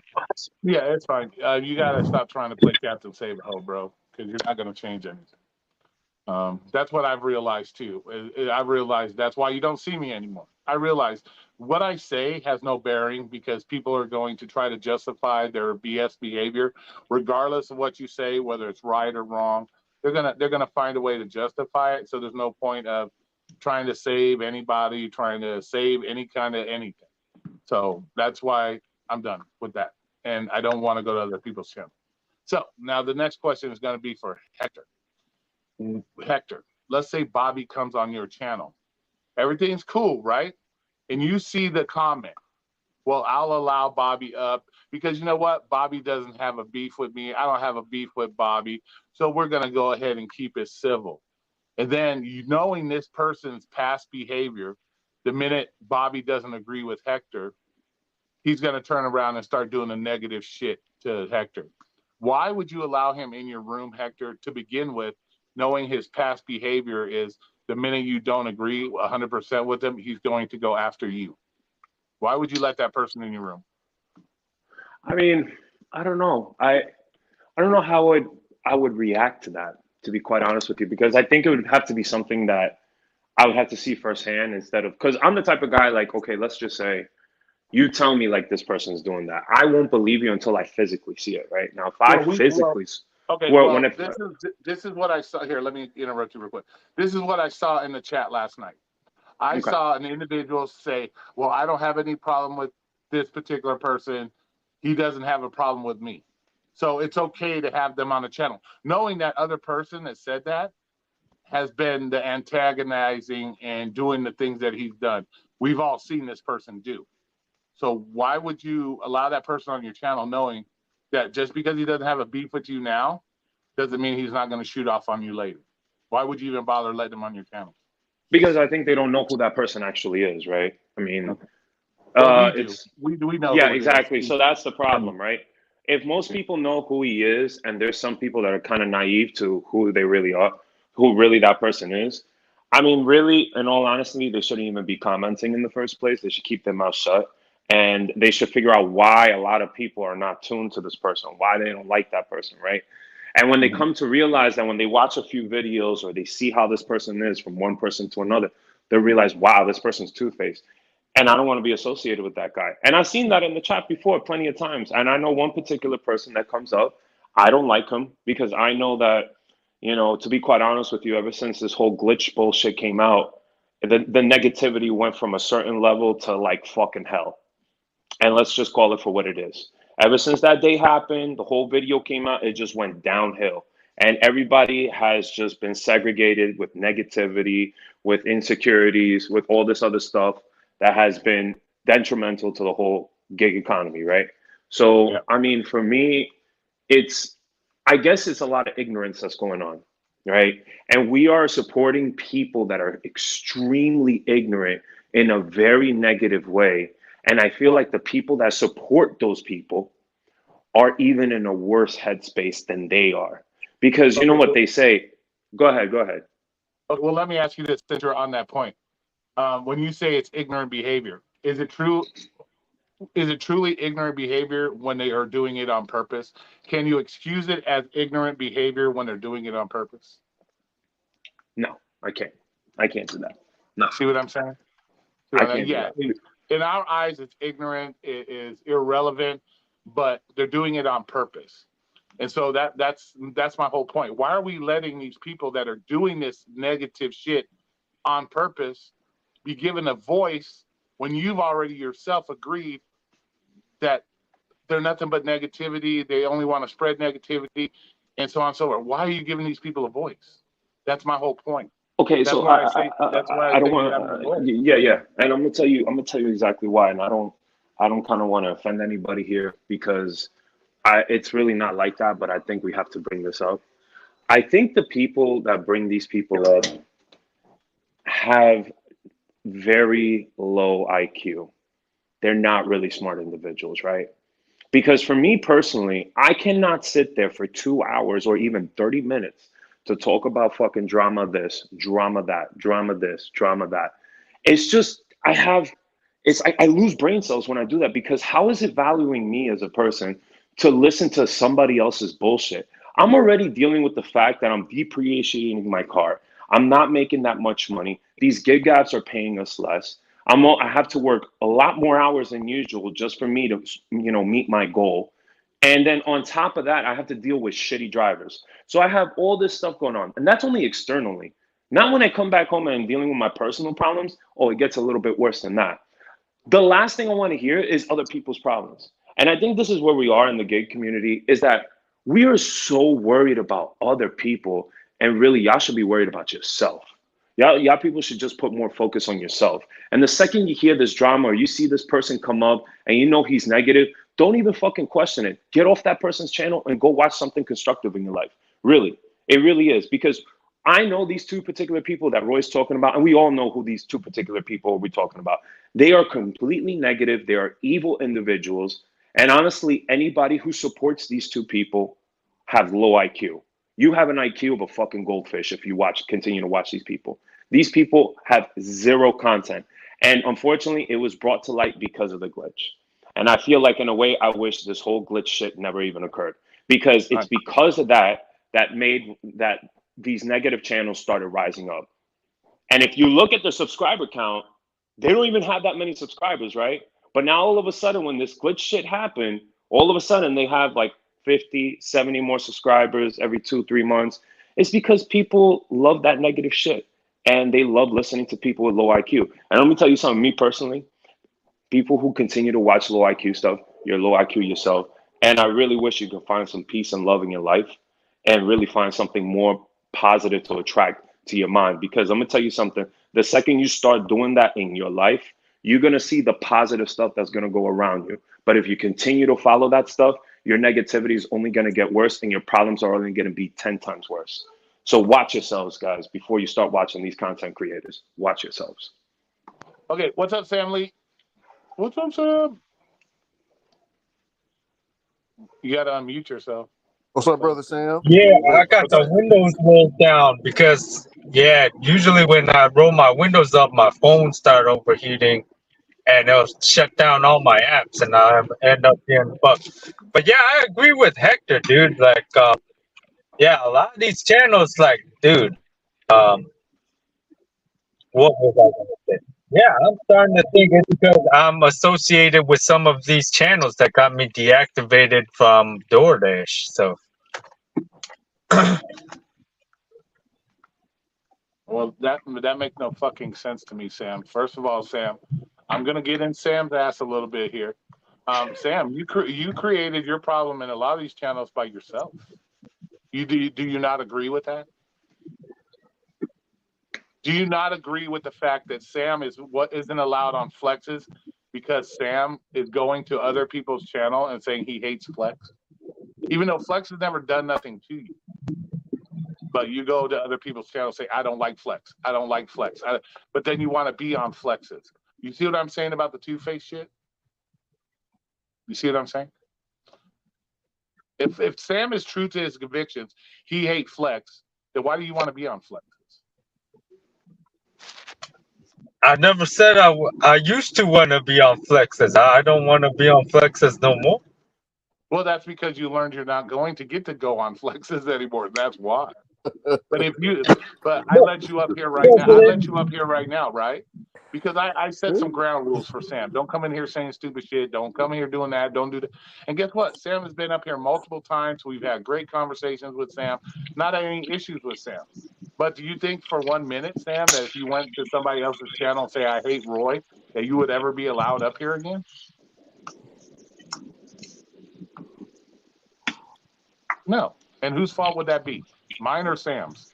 Yeah, it's fine. You gotta stop trying to play Captain Save a Ho, bro, because you're not gonna change anything. That's what I've realized too. I've realized that's why you don't see me anymore. I realize what I say has no bearing, because people are going to try to justify their BS behavior, regardless of what you say, whether it's right or wrong. They're gonna find a way to justify it. So there's no point of trying to save anybody, trying to save any kind of anything. So that's why I'm done with that. And I don't want to go to other people's channel. So now the next question is going to be for Hector. Hector, let's say Bobby comes on your channel. Everything's cool, right? And you see the comment. Well, I'll allow Bobby up because you know what? Bobby doesn't have a beef with me. I don't have a beef with Bobby. So we're going to go ahead and keep it civil. And then knowing this person's past behavior, the minute Bobby doesn't agree with Hector, he's going to turn around and start doing the negative shit to Hector. Why would you allow him in your room, Hector, to begin with, knowing his past behavior is the minute you don't agree 100% with him, he's going to go after you? Why would you let that person in your room? I mean, I don't know. I don't know how I would react to that, to be quite honest with you, because I think it would have to be something that I would have to see firsthand, instead of, because I'm the type of guy, like, okay, let's just say you tell me like this person's doing that. I won't believe you until I physically see it, right? Now, this is what I saw here. Let me interrupt you real quick. This is what I saw in the chat last night. I saw an individual say, well, I don't have any problem with this particular person. He doesn't have a problem with me. So it's okay to have them on the channel. Knowing that other person that said that has been the antagonizing and doing the things that he's done. We've all seen this person do. So why would you allow that person on your channel knowing that just because he doesn't have a beef with you now, doesn't mean he's not going to shoot off on you later? Why would you even bother letting him on your channel? Because I think they don't know who that person actually is, right? I mean, we know. Yeah, exactly. So that's the problem, right? If most people know who he is, and there's some people that are kind of naive to who they really are, who really that person is, I mean, really, in all honesty, they shouldn't even be commenting in the first place. They should keep their mouth shut, and they should figure out why a lot of people are not tuned to this person, why they don't like that person, right? And when they come to realize that, when they watch a few videos or they see how this person is from one person to another, they realize, wow, this person's two-faced. And I don't want to be associated with that guy. And I've seen that in the chat before plenty of times. And I know one particular person that comes up. I don't like him because I know that, to be quite honest with you, ever since this whole glitch bullshit came out, the negativity went from a certain level to like fucking hell. And let's just call it for what it is. Ever since that day happened, the whole video came out, it just went downhill. And everybody has just been segregated with negativity, with insecurities, with all this other stuff that has been detrimental to the whole gig economy, right? So, yeah. I mean, for me, I guess it's a lot of ignorance that's going on, right? And we are supporting people that are extremely ignorant in a very negative way. And I feel like the people that support those people are even in a worse headspace than they are. Because you know what they say? Go ahead. Well, let me ask you this, since you're on that point. When you say it's ignorant behavior, is it true? Is it truly ignorant behavior when they are doing it on purpose? Can you excuse it as ignorant behavior when they're doing it on purpose? No, I can't. I can't do that. No. See what I'm saying? Yeah. In our eyes, it's ignorant. It is irrelevant, but they're doing it on purpose. And so that's my whole point. Why are we letting these people that are doing this negative shit on purpose be given a voice when you've already yourself agreed that they're nothing but negativity, they only want to spread negativity, and so on and so forth? Why are you giving these people a voice? That's my whole point. Okay, That's so why I say that's why I I don't say you have want a voice. yeah, and I'm gonna tell you exactly why, and I don't kind of want to offend anybody here because it's really not like that, but I think we have to bring this up. I think the people that bring these people up have very low IQ. They're not really smart individuals, right? Because for me personally, I cannot sit there for 2 hours or even 30 minutes to talk about fucking drama this, drama that, drama this, drama that. It's just, I lose brain cells when I do that because how is it valuing me as a person to listen to somebody else's bullshit? I'm already dealing with the fact that I'm depreciating my car. I'm not making that much money. These gig apps are paying us less. I have to work a lot more hours than usual just for me to, meet my goal. And then on top of that, I have to deal with shitty drivers. So I have all this stuff going on, and that's only externally. Not when I come back home and I'm dealing with my personal problems. Oh, it gets a little bit worse than that. The last thing I want to hear is other people's problems. And I think this is where we are in the gig community is that we are so worried about other people, and really y'all should be worried about yourself. Y'all people should just put more focus on yourself. And the second you hear this drama or you see this person come up and you know he's negative, don't even fucking question it. Get off that person's channel and go watch something constructive in your life. Really, it really is. Because I know these two particular people that Roy's talking about, and we all know who these two particular people we're talking about. They are completely negative. They are evil individuals. And honestly, anybody who supports these two people have low IQ. You have an IQ of a fucking goldfish if you continue to watch these people. These people have zero content. And unfortunately, it was brought to light because of the glitch. And I feel like in a way, I wish this whole glitch shit never even occurred. Because it's because of that made that these negative channels started rising up. And if you look at the subscriber count, they don't even have that many subscribers, right? But now all of a sudden, when this glitch shit happened, all of a sudden they have like 50, 70 more subscribers every 2-3 months. It's because people love that negative shit and they love listening to people with low IQ. And let me tell you something, me personally, people who continue to watch low IQ stuff, you're low IQ yourself. And I really wish you could find some peace and love in your life and really find something more positive to attract to your mind. Because I'm gonna tell you something, the second you start doing that in your life, you're gonna see the positive stuff that's gonna go around you. But if you continue to follow that stuff, your negativity is only gonna get worse and your problems are only gonna be 10 times worse. So watch yourselves, guys, before you start watching these content creators. Watch yourselves. Okay, what's up, Sam Lee? What's up, Sam? You gotta unmute yourself. What's up, brother Sam? Yeah, I got the windows rolled down because, usually when I roll my windows up, my phone started overheating and it'll shut down all my apps and I end up getting fucked. But yeah, I agree with Hector, dude. Like, a lot of these channels, like, dude, what was I gonna say? Yeah, I'm starting to think it's because I'm associated with some of these channels that got me deactivated from DoorDash. So, well, that makes no fucking sense to me, Sam. First of all, Sam, I'm gonna get in Sam's ass a little bit here. Sam, you created your problem in a lot of these channels by yourself. Do you not agree with that? Do you not agree with the fact that Sam is what isn't allowed on Flexes because Sam is going to other people's channel and saying he hates Flex? Even though Flex has never done nothing to you. But you go to other people's channels and say, I don't like Flex. I don't like Flex. But then you want to be on Flexes. You see what I'm saying about the two-faced shit? You see what I'm saying? If Sam is true to his convictions, he hates Flex, then why do you want to be on Flex? I never said I used to want to be on Flexes. I don't want to be on Flexes no more. Well, that's because you learned you're not going to get to go on Flexes anymore. That's why. But I let you up here right now. I let you up here right now, right? Because I set some ground rules for Sam. Don't come in here saying stupid shit. Don't come in here doing that. Don't do that. And guess what? Sam has been up here multiple times. We've had great conversations with Sam. Not any issues with Sam. But do you think for 1 minute, Sam, that if you went to somebody else's channel and say, I hate Roy, that you would ever be allowed up here again? No. And whose fault would that be? Mine or Sam's?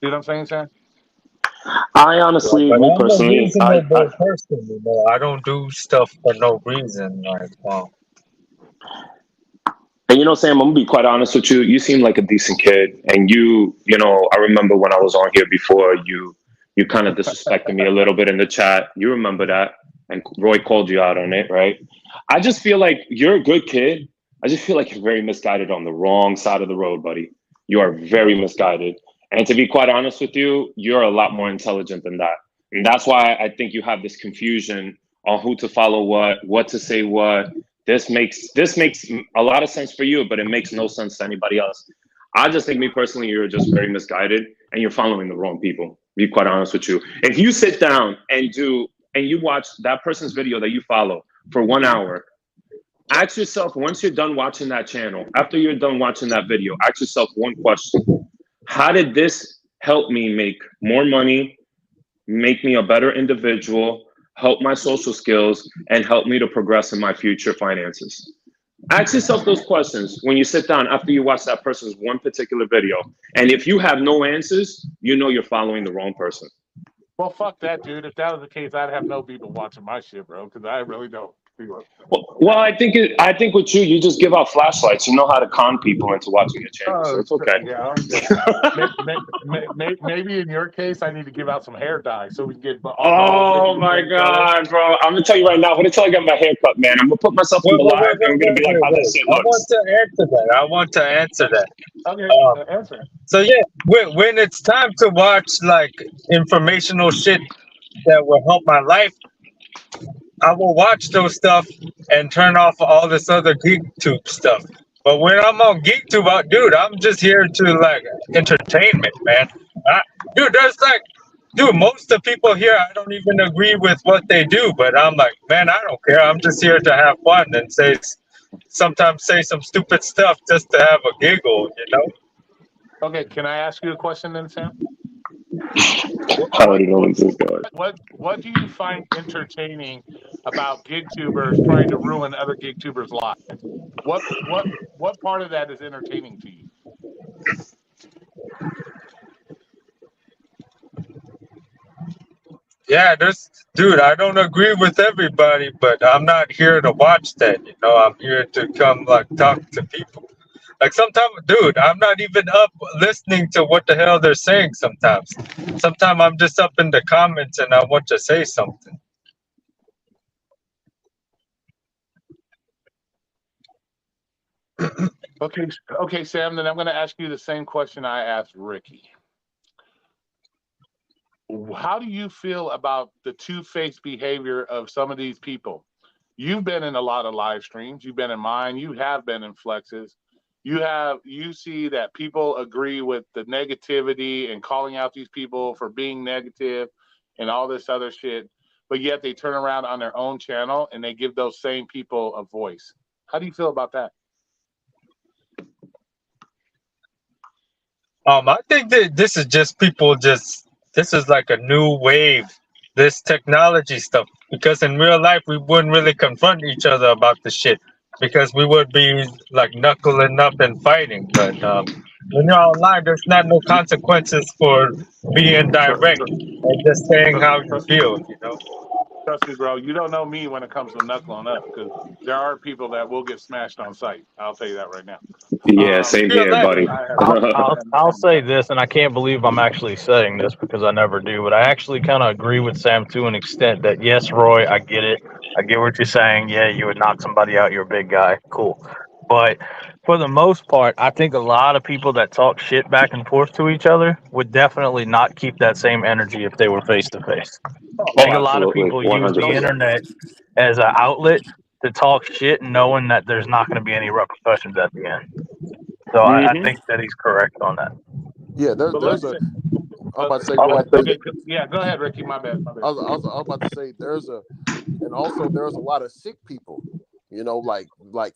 You know what I'm saying, Sam? I honestly, But me I'm a personally, reasonable person, you know. I don't do stuff for no reason. Like, and you know, Sam, I'm gonna be quite honest with you. You seem like a decent kid, and you know, I remember when I was on here before, you kind of disrespected me a little bit in the chat. You remember that, and Roy called you out on it, right? I just feel like you're a good kid. I just feel like you're very misguided on the wrong side of the road, buddy. You are very misguided. And to be quite honest with you, you're a lot more intelligent than that. And that's why I think you have this confusion on who to follow what to say what. This makes a lot of sense for you, but it makes no sense to anybody else. I just think, me personally, you're just very misguided and you're following the wrong people. Be quite honest with you. If you sit down and you watch that person's video that you follow for 1 hour, ask yourself, once you're done watching that channel, after you're done watching that video, ask yourself one question. How did this help me make more money, make me a better individual, help my social skills, and help me to progress in my future finances? Ask yourself those questions when you sit down after you watch that person's one particular video. And if you have no answers, you know you're following the wrong person. Well, fuck that, dude. If that was the case, I'd have no people watching my shit, bro, because I really don't. Well, I think with you just give out flashlights. You know how to con people into watching your channel, so it's okay. Yeah, maybe in your case, I need to give out some hair dye so we can get. Oh my god, bro! I'm gonna tell you right now. Until I get my hair cut, man, I'm gonna put myself in the live, and I'm gonna be like, how that shit looks. I want to answer that. Okay, answer. So yeah, when it's time to watch like informational shit that will help my life, I will watch those stuff and turn off all this other GeekTube stuff. But when I'm on GeekTube, dude, I'm just here to like entertainment, man. Most of the people here, I don't even agree with what they do, but I'm like, man, I don't care. I'm just here to have fun and sometimes say some stupid stuff just to have a giggle, you know? Okay, can I ask you a question then, Sam? I already know where this is going. What do you find entertaining about GigTubers trying to ruin other GigTubers' lives? What part of that is entertaining to you? Yeah, I don't agree with everybody, but I'm not here to watch that. You know, I'm here to come like talk to people. Like sometimes, dude, I'm not even up listening to what the hell they're saying sometimes. Sometimes I'm just up in the comments and I want to say something. Okay, Sam, then I'm going to ask you the same question I asked Ricky. How do you feel about the two-faced behavior of some of these people? You've been in a lot of live streams. You've been in mine. You have been in Flex's. You see that people agree with the negativity and calling out these people for being negative and all this other shit, but yet they turn around on their own channel and they give those same people a voice. How do you feel about that? I think that this is just people this is like a new wave, this technology stuff, because in real life we wouldn't really confront each other about the shit because we would be like knuckling up and fighting. But when you're online, there's not no consequences for being direct and just saying how you feel, you know? Trust me, bro. You don't know me when it comes to knuckling up because there are people that will get smashed on sight. I'll tell you that right now. Yeah, same here, buddy. I'll say this, and I can't believe I'm actually saying this because I never do, but I actually kind of agree with Sam to an extent that, yes, Roy, I get it. I get what you're saying. Yeah, you would knock somebody out. You're a big guy. Cool. But for the most part, I think a lot of people that talk shit back and forth to each other would definitely not keep that same energy if they were face to face. I think a lot of people use the internet as an outlet to talk shit, knowing that there's not going to be any repercussions at the end. So I think that he's correct on that. Yeah, I'm about to say, Okay, yeah, go ahead, Ricky. My bad. I was about to say and also there's a lot of sick people, you know, like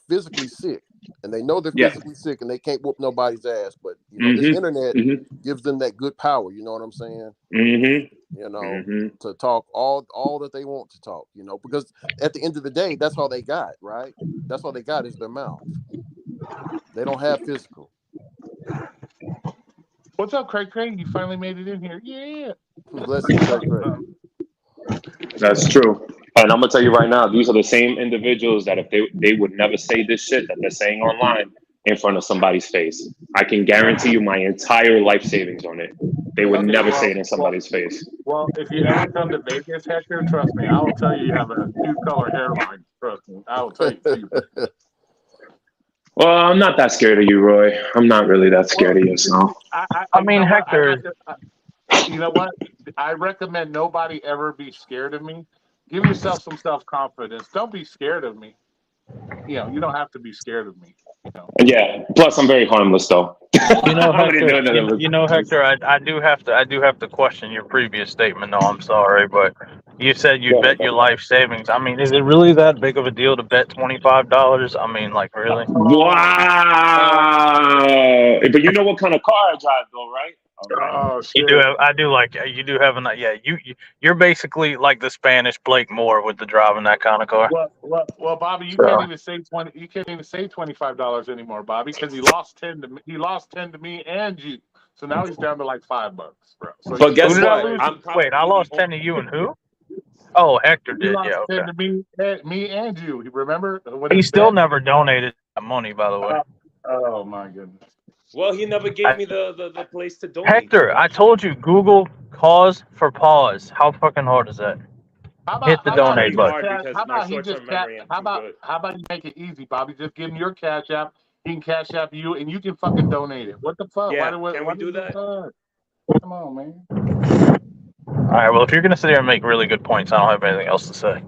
physically sick, and they know they're Yeah. physically sick and they can't whoop nobody's ass, but you know, this internet gives them that good power. You know what I'm saying? You know, to talk all that they want to talk. You know, because at the end of the day, that's all they got, right? That's all they got is their mouth. They don't have physical. What's up, Craig? You finally made it in here. Yeah. Blessings, Craig. That's true. And I'm gonna tell you right now, these are the same individuals that if they would never say this shit that they're saying online in front of somebody's face. I can guarantee you my entire life savings on it. They would never say it in somebody's face. Well, if you ever come to Vegas, Hector, trust me, I will tell you have a 2-color hairline. Trust me, I will tell you. Well, I'm not that scared of you, Roy. I'm not really that scared of you, so. I mean, Hector. You know what? I recommend nobody ever be scared of me. Give yourself some self-confidence. Don't be scared of me. You know, you don't have to be scared of me. You know? Yeah. Plus, I'm very harmless, though. You know, Hector. I do have to question your previous statement. No, I'm sorry, but you said you bet your life savings. I mean, is it really that big of a deal to bet $25? I mean, like, really? Wow. But you know what kind of car I drive, though, right? Oh, shit. You do have you're basically like the Spanish Blake Moore with the driving that kind of car. Well, Bobby, you can't even say $25 anymore, Bobby, because he lost 10 to me and you. So now he's down to like $5, bro. So but guess what? I lost 10 to you and who? Oh, Hector did. Lost yeah, okay. 10 to me and you. Remember? He still never donated that money, by the way. Oh my goodness. Well, he never gave me the place to donate. Hector, I told you, Google cause for pause. How fucking hard is that? Hit the donate button. How about you make it easy, Bobby? Just give him your Cash App. He can Cash App you, and you can fucking donate it. What the fuck? Yeah, can we do that? Come on, man. All right. Well, if you're gonna sit here and make really good points, I don't have anything else to say.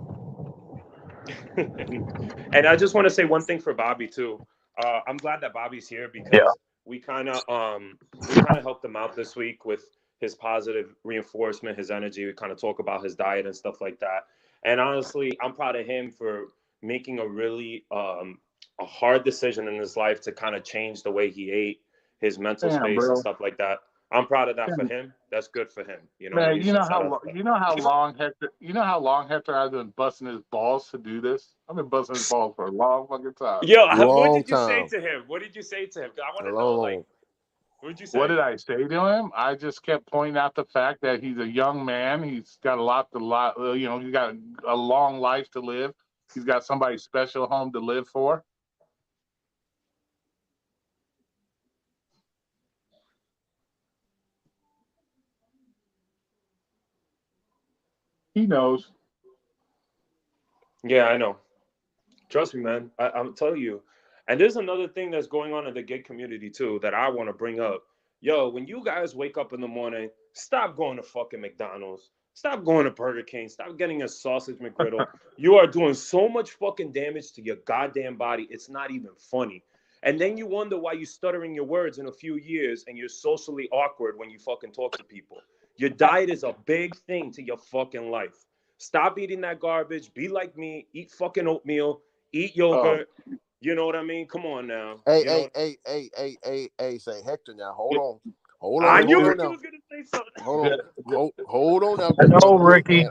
And I just want to say one thing for Bobby too. I'm glad that Bobby's here because we kind of helped him out this week with his positive reinforcement, his energy. We kind of talk about his diet and stuff like that. And honestly, I'm proud of him for making a really a hard decision in his life to kind of change the way he ate, his mental space and stuff like that. I'm proud of that for him. That's good for him. You know. Man, you know how long Hector I've been busting his balls to do this. I've been busting his balls for a long fucking time. Yo, what did you say to him? What did you say to him? I want to know, like, what did you say? What did I say to him? I just kept pointing out the fact that he's a young man. He's got he's got a long life to live. He's got somebody special home to live for. He knows. Yeah, I know. Trust me, man. I'm telling you. And there's another thing that's going on in the gay community too that I want to bring up. Yo, when you guys wake up in the morning, stop going to fucking McDonald's. Stop going to Burger King. Stop getting a sausage McGriddle. You are doing so much fucking damage to your goddamn body. It's not even funny. And then you wonder why you're stuttering your words in a few years and you're socially awkward when you fucking talk to people. Your diet is a big thing to your fucking life. Stop eating that garbage. Be like me. Eat fucking oatmeal. Eat yogurt. You know what I mean? Come on now. Hey, say Hector now. Hold on. I knew Ricky was gonna say something. Hold on now. No, Ricky,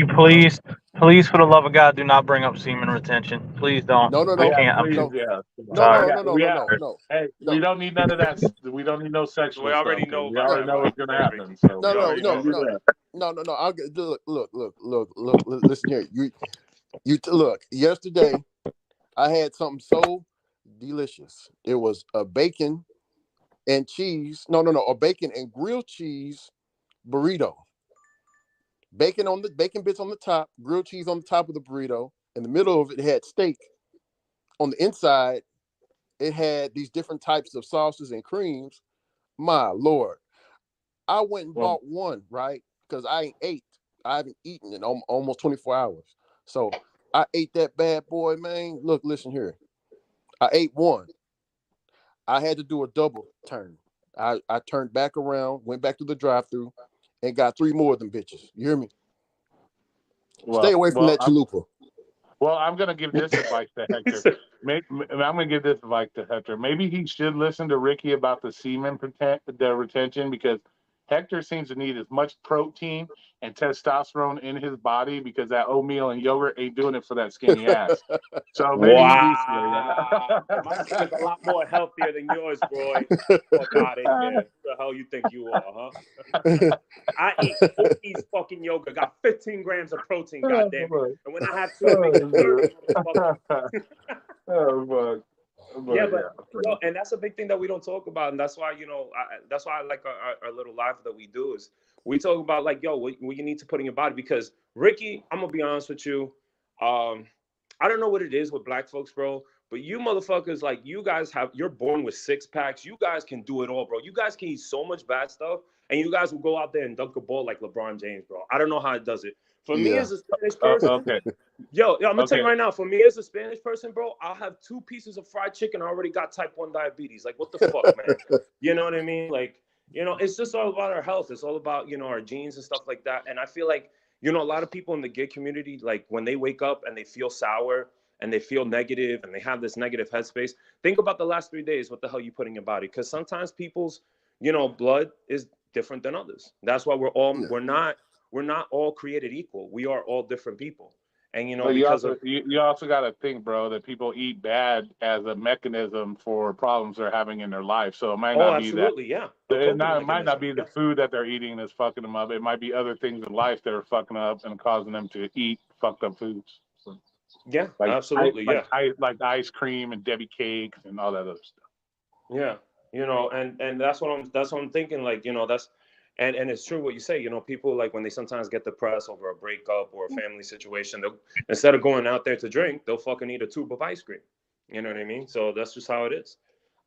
please, for the love of God, do not bring up semen retention. Please don't. No. I can't. No. Hey, we don't need none of that. We don't need no sexual. We already know. We already know what's gonna happen. So No. I'll get, look. Listen here. You look. Yesterday, I had something so delicious. It was a bacon and cheese. A bacon and grilled cheese burrito. Bacon bits on the top, grilled cheese on the top of the burrito. In the middle of it had steak. On the inside, it had these different types of sauces and creams. My Lord. I went and bought one, right? Because I haven't eaten in almost 24 hours. So I ate that bad boy, man. Look, listen here. I ate one. I had to do a double turn. I turned back around, went back to the drive-through, and got 3 more of them bitches. You hear me? Stay away from that chalupa. I'm gonna give this advice to Hector. I'm gonna give this advice to Hector. Maybe he should listen to Ricky about the semen the retention, because Hector seems to need as much protein and testosterone in his body, because that oatmeal and yogurt ain't doing it for that skinny ass. So maybe he needs to do that. My shit is a lot more healthier than yours, bro. Fuck out of here. Who the hell you think you are, huh? I eat 40 fucking yogurt, got 15 grams of protein, goddamn it. And when I have 2, it Oh, yeah, but you know, and that's a big thing that we don't talk about, and that's why that's why I like our little live that we do is we talk about like, yo, what you need to put in your body, because Ricky, I'm gonna be honest with you, I don't know what it is with black folks, bro, but you motherfuckers, like, you guys you're born with 6-packs, you guys can do it all, bro. You guys can eat so much bad stuff, and you guys will go out there and dunk a ball like LeBron James, bro. I don't know how it does it. For me as a Spanish person, okay. Yo, I'm gonna tell you right now, for me as a Spanish person, bro, I'll have 2 pieces of fried chicken. I already got type 1 diabetes. Like, what the fuck, man? You know what I mean? Like, you know, it's just all about our health. It's all about, you know, our genes and stuff like that. And I feel like, you know, a lot of people in the gig community, like, when they wake up and they feel sour and they feel negative and they have this negative headspace, think about the last 3 days, what the hell you put in your body. Because sometimes people's, you know, blood is different than others. That's why we're not all created equal. We are all different people. And, you know, you also got to think, bro, that people eat bad as a mechanism for problems they're having in their life. So it might not be that. Yeah. It might not be the food that they're eating that's fucking them up. It might be other things in life that are fucking up and causing them to eat fucked up foods. So, yeah, absolutely. Like ice cream and Debbie cakes and all that other stuff. Yeah, you know, and that's what I'm thinking. Like, you know, and it's true what you say. You know, people, like, when they sometimes get depressed over a breakup or a family situation, they'll, instead of going out there to drink, they'll fucking eat a tube of ice cream. You know what I mean? So that's just how it is.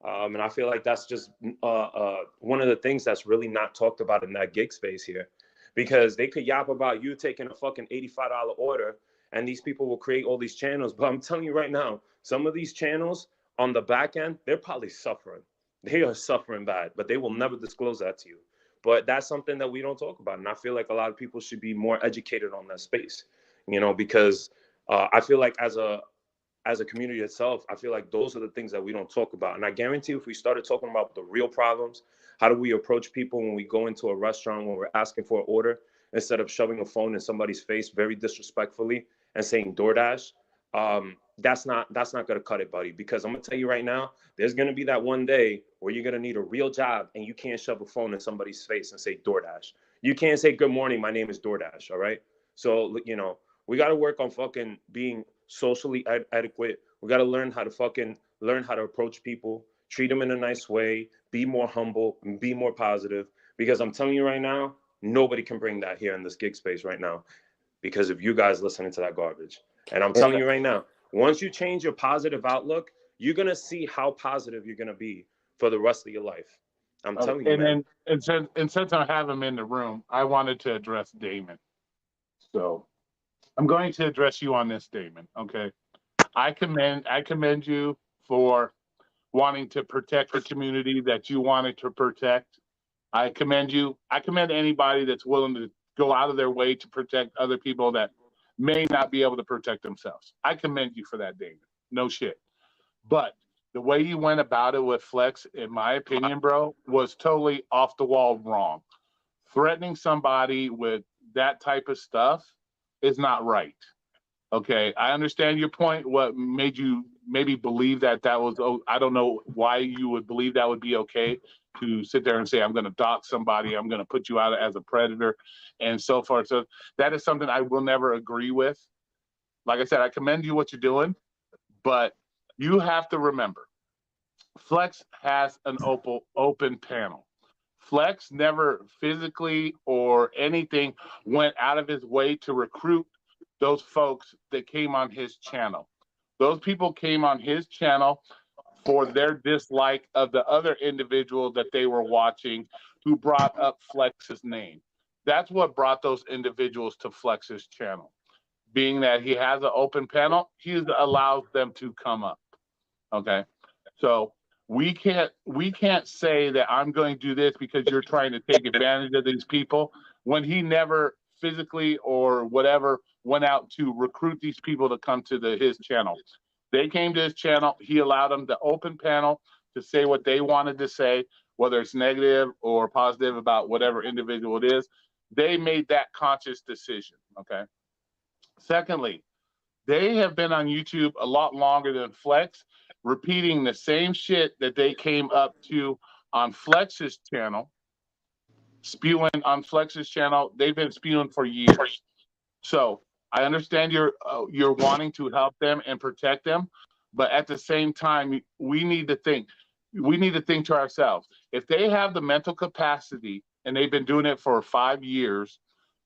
And I feel like that's just one of the things that's really not talked about in that gig space here, because they could yap about you taking a fucking $85 order, and these people will create all these channels. But I'm telling you right now, some of these channels on the back end, they're probably suffering. They are suffering bad, but they will never disclose that to you. But that's something that we don't talk about. And I feel like a lot of people should be more educated on that space, you know, because I feel like as a community itself, I feel like those are the things that we don't talk about. And I guarantee if we started talking about the real problems, how do we approach people when we go into a restaurant, when we're asking for an order, instead of shoving a phone in somebody's face very disrespectfully and saying DoorDash, that's not going to cut it, buddy, because I'm going to tell you right now, there's going to be that one day where you're going to need a real job and you can't shove a phone in somebody's face and say DoorDash. You can't say, good morning, my name is DoorDash, all right? So, you know, we got to work on fucking being socially adequate. We got to learn how to approach people, treat them in a nice way, be more humble, and be more positive, because I'm telling you right now, nobody can bring that here in this gig space right now because of you guys listening to that garbage. And I'm telling you right now, once you change your positive outlook, you're going to see how positive you're going to be for the rest of your life. I'm telling you, man. And since I have him in the room, I wanted to address Damon. So I'm going to address you on this, Damon. Okay. I commend you for wanting to protect the community that you wanted to protect. I commend you. I commend anybody that's willing to go out of their way to protect other people that may not be able to protect themselves. I commend you for that, Damon. No shit. But the way you went about it with Flex, in my opinion, bro, was totally off the wall wrong. Threatening somebody with that type of stuff is not right. Okay, I understand your point. What made you maybe believe that was, I don't know why you would believe that would be okay to sit there and say, I'm going to dock somebody, I'm going to put you out as a predator and so forth. So that is something I will never agree with. Like I said, I commend you what you're doing, but you have to remember, Flex has an open panel. Flex never physically or anything went out of his way to recruit those folks that came on his channel. Those people came on his channel for their dislike of the other individual that they were watching who brought up Flex's name. That's what brought those individuals to Flex's channel. Being that he has an open panel, he allows them to come up. Okay. So we can't say that I'm going to do this because you're trying to take advantage of these people when he never physically or whatever went out to recruit these people to come to his channel. They came to his channel. He allowed them the open panel to say what they wanted to say, whether it's negative or positive about whatever individual it is. They made that conscious decision. Okay. Secondly, they have been on YouTube a lot longer than Flex, repeating the same shit that they came up to on Flex's channel, spewing on Flex's channel. They've been spewing for years. So I understand you're wanting to help them and protect them, but at the same time, we need to think. We need to think to ourselves, if they have the mental capacity and they've been doing it for 5 years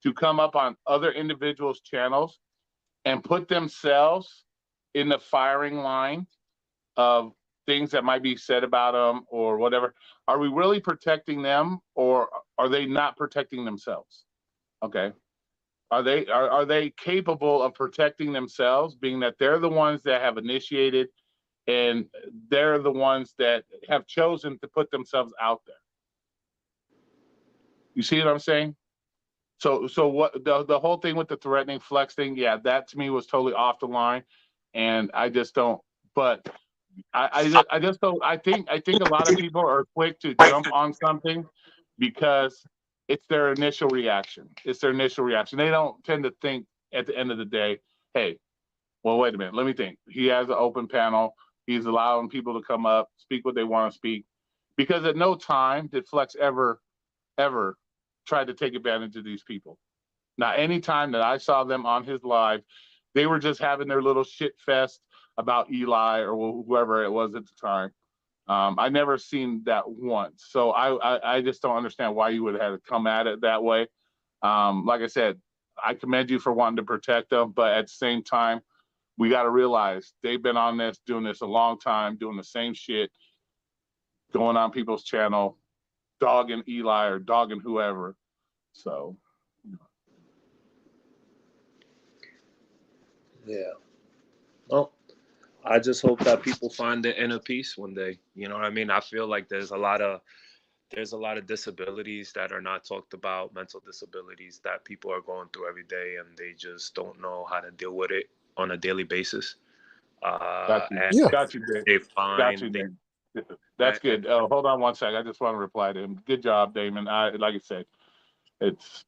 to come up on other individuals' channels and put themselves in the firing line of things that might be said about them or whatever, are we really protecting them, or are they not protecting themselves? Okay. Are they capable of protecting themselves, being that they're the ones that have initiated and they're the ones that have chosen to put themselves out there? You see what I'm saying? So what the whole thing with the threatening Flex thing, yeah, that to me was totally off the line, and I just don't. But I just don't. I think a lot of people are quick to jump on something because it's their initial reaction. It's their initial reaction. They don't tend to think at the end of the day, hey, well, wait a minute, let me think. He has an open panel. He's allowing people to come up, speak what they want to speak, because at no time did Flex ever tried to take advantage of these people. Now, any time that I saw them on his live, they were just having their little shit fest about Eli or whoever it was at the time. I never seen that once. So I just don't understand why you would have to come at it that way. Like I said, I commend you for wanting to protect them, but at the same time, we got to realize they've been on this, doing this a long time, doing the same shit, going on people's channel, dogging Eli or dogging whoever. So, Yeah. Well, I just hope that people find their inner peace one day. You know what I mean? I feel like there's a lot of disabilities that are not talked about, mental disabilities that people are going through every day, and they just don't know how to deal with it on a daily basis. got you. And Yeah. Got you, Dave. they Got you, find Dave. That's good. Hold on one second. I just want to reply to him. Good job, Damon. Like I said, it's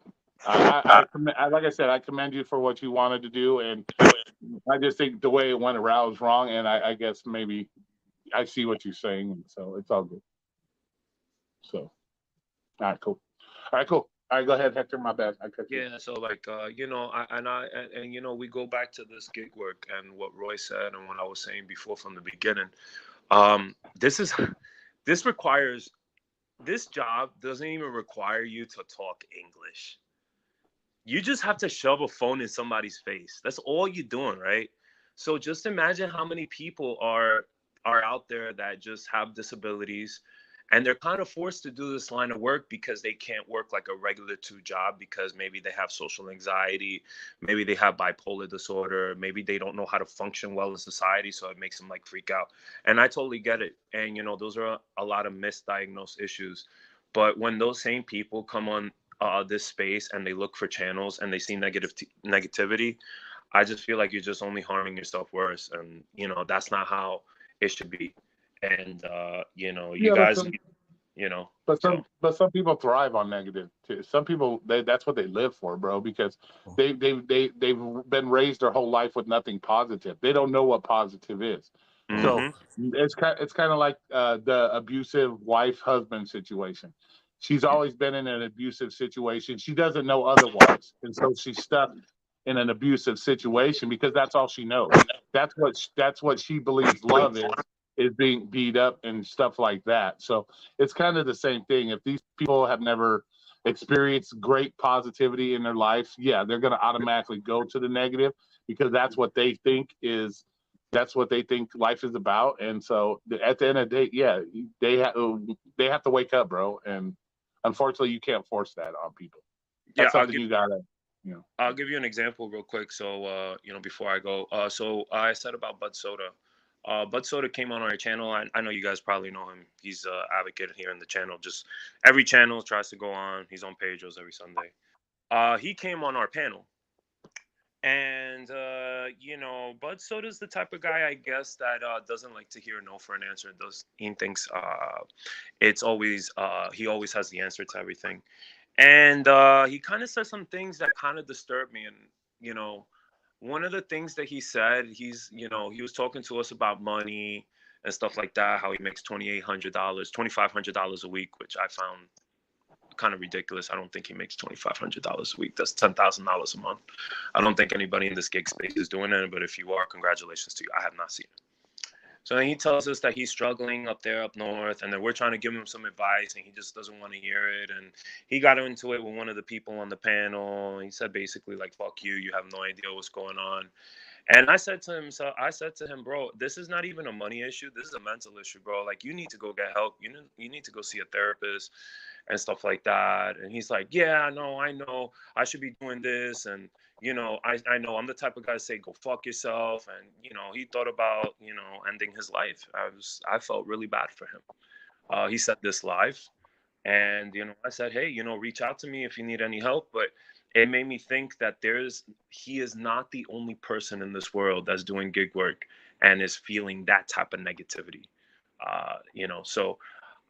like I said, I commend you for what you wanted to do, and I just think the way it went around was wrong. And I guess maybe I see what you're saying, so it's all good. So, all right, cool. All right, cool. All right, go ahead, Hector. My bad. I cut you. Yeah, so like you know, and you know, we go back to this gig work and what Roy said and what I was saying before from the beginning. This requires, this job doesn't even require you to talk English. You just have to shove a phone in somebody's face. That's all you're doing, right? So just imagine how many people are out there that just have disabilities, and they're kind of forced to do this line of work because they can't work like a regular 2 job, because maybe they have social anxiety, maybe they have bipolar disorder, maybe they don't know how to function well in society, so it makes them like freak out. And I totally get it. And you know, those are a lot of misdiagnosed issues. But when those same people come on this space and they look for channels and they see negativity, I just feel like you're just only harming yourself worse. And you know, that's not how it should be. And you know, you guys, you know, but some people thrive on negative too. Some people, that's what they live for, bro, because they've been raised their whole life with nothing positive. They don't know what positive is. Mm-hmm. So it's kind of like the abusive wife husband situation. She's always been in an abusive situation. She doesn't know otherwise, and so she's stuck in an abusive situation because that's all she knows. That's what she believes love is being beat up and stuff like that. So it's kind of the same thing. If these people have never experienced great positivity in their life, yeah, they're going to automatically go to the negative because that's what they think life is about. And so at the end of the day, yeah, they have to wake up, bro. And unfortunately, you can't force that on people. That's something you gotta, you know. I'll give you an example real quick. So, you know, before I go, so I said about Bud Soda. Bud Soda came on our channel. I know you guys probably know him. He's an advocate here in the channel. Just every channel tries to go on. He's on Pedro's every Sunday. He came on our panel. And, you know, Bud Soda's the type of guy, I guess, that doesn't like to hear no for an answer. He thinks it's always, he always has the answer to everything. And he kind of said some things that kind of disturbed me. And, you know, one of the things that he said, you know, he was talking to us about money and stuff like that, how he makes $2,800, $2,500 a week, which I found kind of ridiculous. I don't think he makes $2,500 a week. That's $10,000 a month. I don't think anybody in this gig space is doing it, but if you are, congratulations to you. I have not seen it. So then he tells us that he's struggling up there up north, and that we're trying to give him some advice, and he just doesn't want to hear it. And he got into it with one of the people on the panel. He said basically like, "Fuck you, you have no idea what's going on." And I said to him, bro, this is not even a money issue. This is a mental issue, bro. Like, you need to go get help. You need to go see a therapist and stuff like that. And he's like, yeah, no, I know I should be doing this. And, you know, I know I'm the type of guy to say, go fuck yourself. And, you know, he thought about, you know, ending his life. I felt really bad for him. He said this live. And, you know, I said, hey, you know, reach out to me if you need any help. But it made me think that he is not the only person in this world that's doing gig work and is feeling that type of negativity. You know, so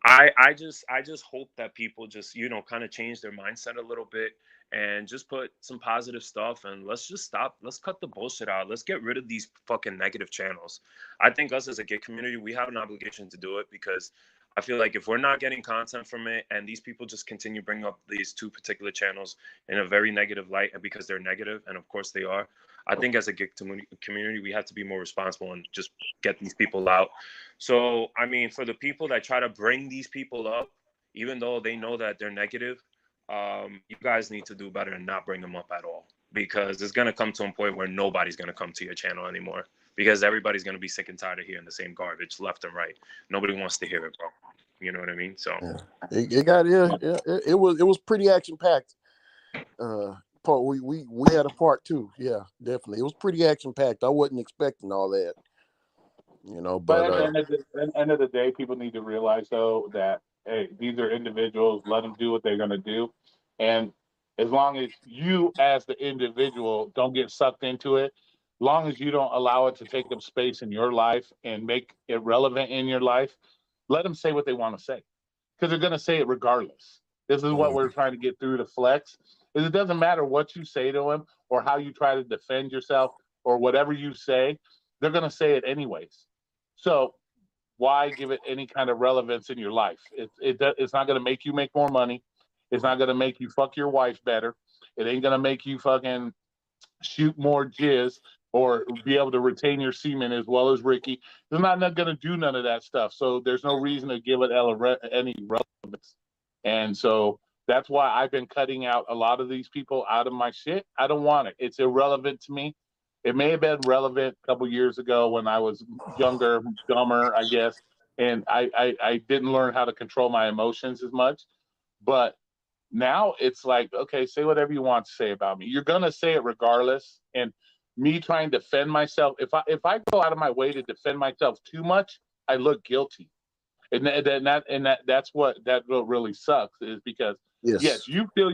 I just hope that people just, you know, kind of change their mindset a little bit and just put some positive stuff, and let's just stop. Let's cut the bullshit out. Let's get rid of these fucking negative channels. I think us as a gig community, we have an obligation to do it, because I feel like if we're not getting content from it, and these people just continue bringing up these two particular channels in a very negative light, and because they're negative, and of course they are, I think as a gig community, we have to be more responsible and just get these people out. So, I mean, for the people that try to bring these people up, even though they know that they're negative, you guys need to do better and not bring them up at all, because it's going to come to a point where nobody's going to come to your channel anymore, because everybody's going to be sick and tired of hearing the same garbage left and right. Nobody wants to hear it, bro. You know what I mean? So it was pretty action packed. Part we had a part two. Yeah, definitely. It was pretty action packed. I wasn't expecting all that. You know, but at the end of the day, people need to realize though that, hey, these are individuals. Let them do what they're gonna do, and as long as you, as the individual, don't get sucked into it, long as you don't allow it to take up space in your life and make it relevant in your life, let them say what they want to say, because they're gonna say it regardless. This is what we're trying to get through to Flex. Is it doesn't matter what you say to them or how you try to defend yourself or whatever you say, they're gonna say it anyways. So why give it any kind of relevance in your life? It's not going to make you make more money. It's not going to make you fuck your wife better. It ain't going to make you fucking shoot more jizz or be able to retain your semen as well as Ricky. It's not going to do none of that stuff. So there's no reason to give it any relevance. And so that's why I've been cutting out a lot of these people out of my shit. I don't want it. It's irrelevant to me. It may have been relevant a couple years ago when I was younger, dumber, I guess, and I didn't learn how to control my emotions as much. But now it's like, okay, say whatever you want to say about me. You're gonna say it regardless. And me trying to defend myself, if I go out of my way to defend myself too much, I look guilty. And that's what really sucks, is because yes, you feel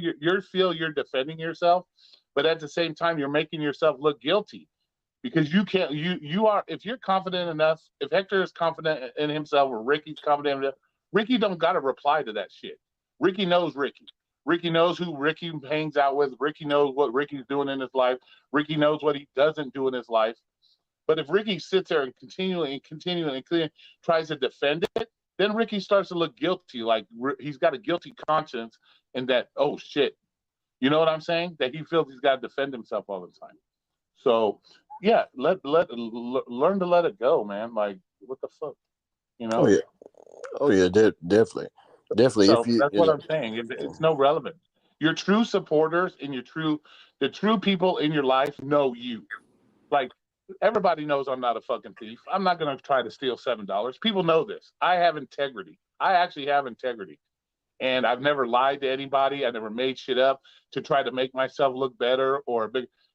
you're defending yourself, but at the same time you're making yourself look guilty, because you can't you are, if you're confident enough, if Hector is confident in himself or Ricky's confident enough, Ricky don't gotta reply to that shit. Ricky knows Ricky. Ricky knows who Ricky hangs out with. Ricky knows what Ricky's doing in his life. Ricky knows what he doesn't do in his life. But if Ricky sits there and continually tries to defend it, then Ricky starts to look guilty, like he's got a guilty conscience, and that, oh shit, you know what I'm saying? That he feels he's got to defend himself all the time. So yeah, learn to let it go, man. Like, what the fuck, you know? Oh yeah, definitely. So that's what I'm saying. It's no relevant. Your true supporters and the true people in your life know you. Like, everybody knows I'm not a fucking thief. I'm not going to try to steal $7. People know this. I have integrity. I actually have integrity. And I've never lied to anybody. I never made shit up to try to make myself look better or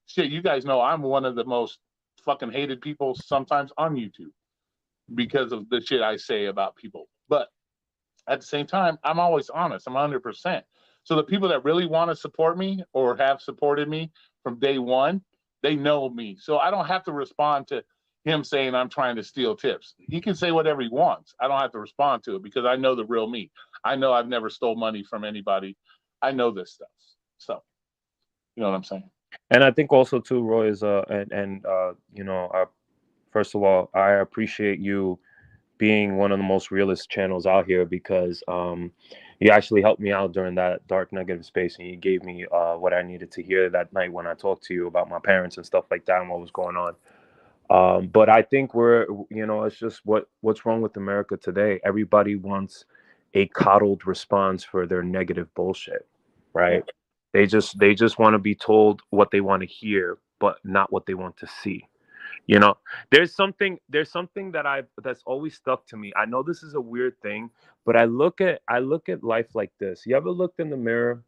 shit. You guys know I'm one of the most fucking hated people sometimes on YouTube. because of the shit I say about people. But at the same time, I'm always honest. I'm 100%. So the people that really want to support me or have supported me from day one, they know me. So I don't have to respond to him saying I'm trying to steal tips. He can say whatever he wants. I don't have to respond to it because I know the real me. I know I've never stole money from anybody. I know this stuff. So, you know what I'm saying? And I think also too, Roy, is you know, first of all, I appreciate you being one of the most realist channels out here, because you actually helped me out during that dark negative space, and you gave me what I needed to hear that night when I talked to you about my parents and stuff like that and what was going on. But I think it's just what's wrong with America today. Everybody wants a coddled response for their negative bullshit, right? They just want to be told what they want to hear, but not what they want to see. You know, there's something that's always stuck to me. I know this is a weird thing, but I look at life like this. You ever looked in the mirror,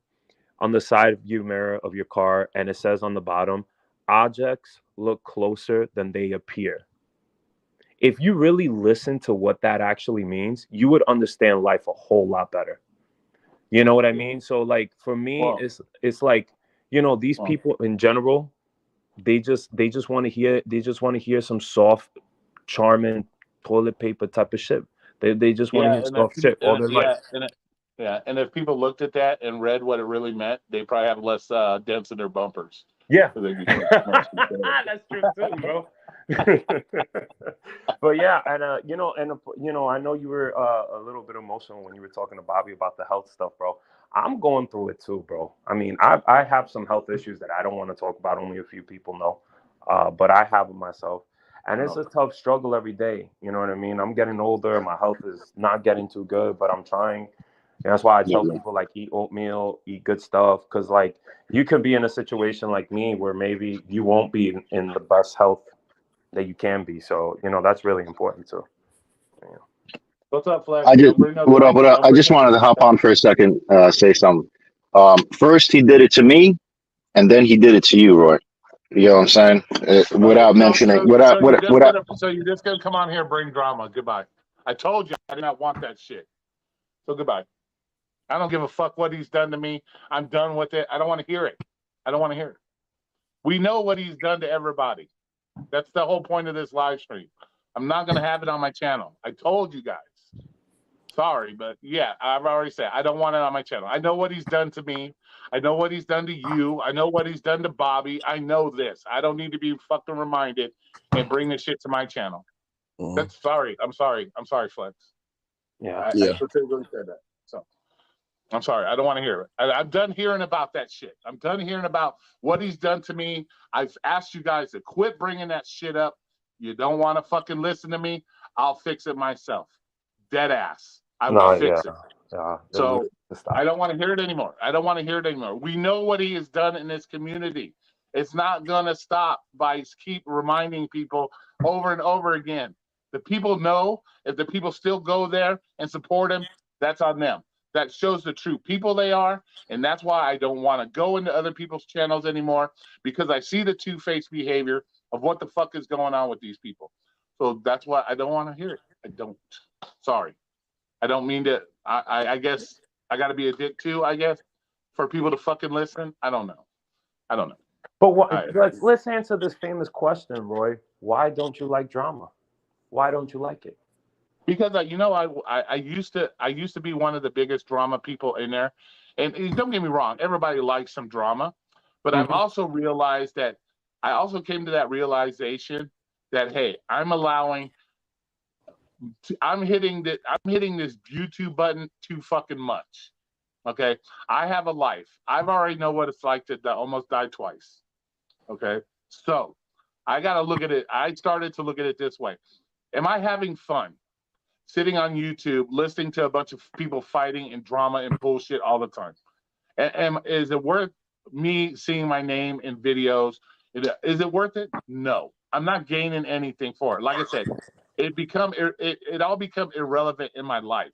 on the side view mirror of your car, and it says on the bottom, objects look closer than they appear? If you really listen to what that actually means, you would understand life a whole lot better. You know what I mean? So like for me, it's like, these people in general, they just want to hear some soft, charming toilet paper type of shit. They just want to hear soft shit all their life. And if people looked at that and read what it really meant, they probably have less dents in their bumpers. Yeah, So that's true too, bro. But yeah, and I know you were a little bit emotional when you were talking to Bobby about the health stuff, bro. I'm going through it too, bro. I mean, I have some health issues that I don't want to talk about. Only a few people know, but I have them myself, and it's a tough struggle every day. You know what I mean? I'm getting older. My health is not getting too good, but I'm trying. And that's why I tell people, like, eat oatmeal, eat good stuff, because like you could be in a situation like me where maybe you won't be in the best health that you can be. So that's really important too. Yeah. What's up, Flex? What up? I just wanted to hop on for a second, say something. First he did it to me, and then he did it to you, Roy. You know what I'm saying? Without mentioning, So you're just gonna come on here and bring drama? Goodbye. I told you I did not want that shit. So goodbye. I don't give a fuck what he's done to me. I'm done with it. I don't want to hear it. I don't want to hear it. We know what he's done to everybody. That's the whole point of this live stream. I'm not going to have it on my channel. I told you guys. Sorry, but yeah, I've already said I don't want it on my channel. I know what he's done to me. I know what he's done to you. I know what he's done to Bobby. I know this. I don't need to be fucking reminded and bring this shit to my channel. That's sorry. I'm sorry. I'm sorry, Flex. Yeah. I specifically said that. So I'm sorry. I don't want to hear it. I'm done hearing about that shit. I'm done hearing about what he's done to me. I've asked you guys to quit bringing that shit up. You don't want to fucking listen to me. I'll fix it myself. Dead ass. I will fix it. Yeah. So I don't want to hear it anymore. I don't want to hear it anymore. We know what he has done in this community. It's not going to stop by keep reminding people over and over again. The people know. If the people still go there and support him, that's on them. That shows the true people they are. And that's why I don't want to go into other people's channels anymore, because I see the two-faced behavior of what the fuck is going on with these people. So that's why I don't want to hear it. I don't. Sorry. I don't mean to. I guess I got to be a dick too, I guess, for people to fucking listen. I don't know. But let's answer this famous question, Roy. Why don't you like drama? Why don't you like it? Because I used to be one of the biggest drama people in there, and don't get me wrong, everybody likes some drama, but I've also realized that I also came to that realization that hey, I'm hitting this YouTube button too fucking much. Okay, I have a life. I've already know what it's like to almost die twice. Okay, so I got to look at it. I started to look at it this way: am I having fun sitting on YouTube, listening to a bunch of people fighting and drama and bullshit all the time? And is it worth me seeing my name in videos? Is it worth it? No, I'm not gaining anything for it. Like I said, it all become irrelevant in my life.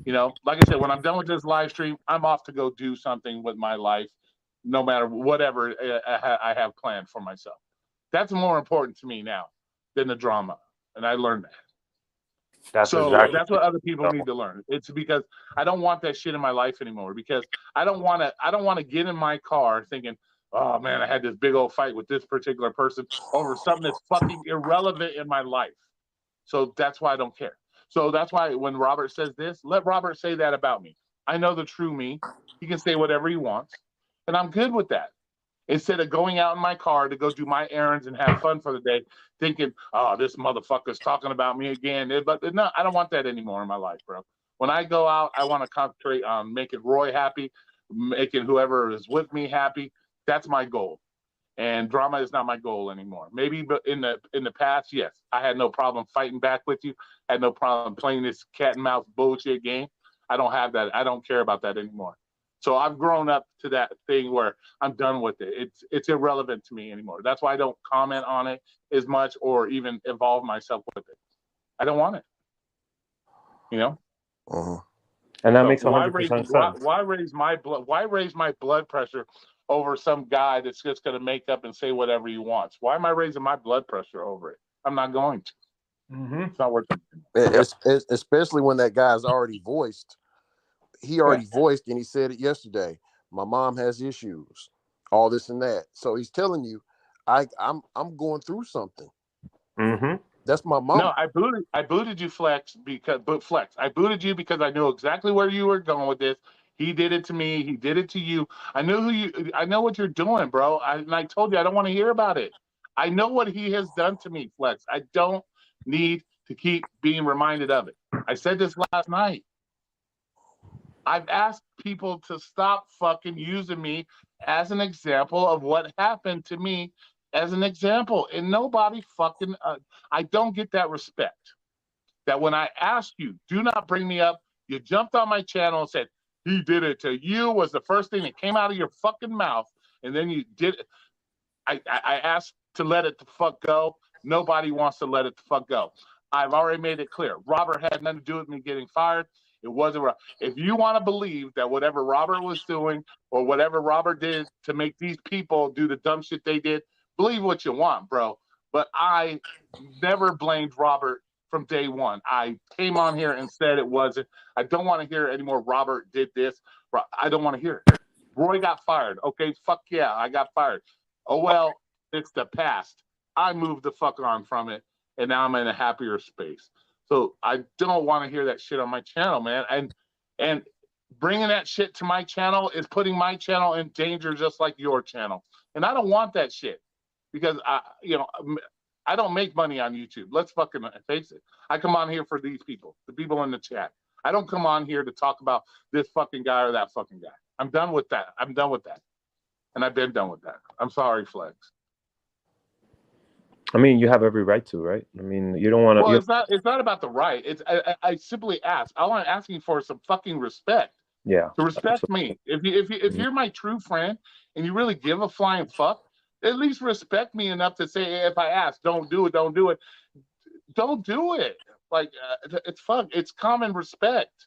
Like I said, when I'm done with this live stream, I'm off to go do something with my life, no matter whatever I have planned for myself. That's more important to me now than the drama, and I learned that. That's So exactly. that's what other people need to learn. It's because I don't want that shit in my life anymore, because I don't want to get in my car thinking, oh man, I had this big old fight with this particular person over something that's fucking irrelevant in my life. So that's why I don't care. So that's why when Robert says this, let Robert say that about me. I know the true me. He can say whatever he wants, and I'm good with that. Instead of going out in my car to go do my errands and have fun for the day, thinking, oh, this motherfucker's talking about me again. But no, I don't want that anymore in my life, bro. When I go out, I want to concentrate on making Roy happy, making whoever is with me happy. That's my goal. And drama is not my goal anymore. Maybe, but in the past, yes, I had no problem fighting back with you. I had no problem playing this cat and mouse bullshit game. I don't have that. I don't care about that anymore. So I've grown up to that thing where I'm done with it. It's irrelevant to me anymore. That's why I don't comment on it as much or even involve myself with it. I don't want it. You know? Uh-huh. And that So makes 100% sense. why raise my blood pressure over some guy that's just going to make up and say whatever he wants? Why am I raising my blood pressure over it? I'm not going to. It's not worth it. Especially when that guy's already voiced. He already voiced, and he said it yesterday. My mom has issues, all this and that. So he's telling you, I'm going through something. Mm-hmm. That's my mom. No, I booted you, Flex, I booted you because I knew exactly where you were going with this. He did it to me. He did it to you. I know what you're doing, bro. And I told you I don't want to hear about it. I know what he has done to me, Flex. I don't need to keep being reminded of it. I said this last night. I've asked people to stop fucking using me as an example of what happened to me as an example. And nobody fucking, I don't get that respect. That when I asked you, do not bring me up, you jumped on my channel and said, he did it to you, was the first thing that came out of your fucking mouth. And then you did it. I asked to let it the fuck go. Nobody wants to let it the fuck go. I've already made it clear. Robert had nothing to do with me getting fired. It wasn't. If you want to believe that whatever Robert was doing or whatever Robert did to make these people do the dumb shit they did, believe what you want, bro. But I never blamed Robert from day one. I came on here and said it wasn't. I don't want to hear anymore. Robert did this. I don't want to hear it. Roy got fired. Okay, fuck yeah, I got fired. Oh well, it's the past. I moved the fuck on from it, and now I'm in a happier space. So I don't want to hear that shit on my channel, man. And bringing that shit to my channel is putting my channel in danger, just like your channel. And I don't want that shit because I don't make money on YouTube. Let's fucking face it. I come on here for these people, the people in the chat. I don't come on here to talk about this fucking guy or that fucking guy. I'm done with that. And I've been done with that. I'm sorry, Flex. I mean, you have every right to, right? I mean, you don't want to. Well, it's not about the right. It's I simply ask. All I'm asking for is some fucking respect. Yeah. To respect me. If you're my true friend and you really give a flying fuck, at least respect me enough to say, hey, if I ask, don't do it. Don't do it. Don't do it. Like it's fuck. It's common respect.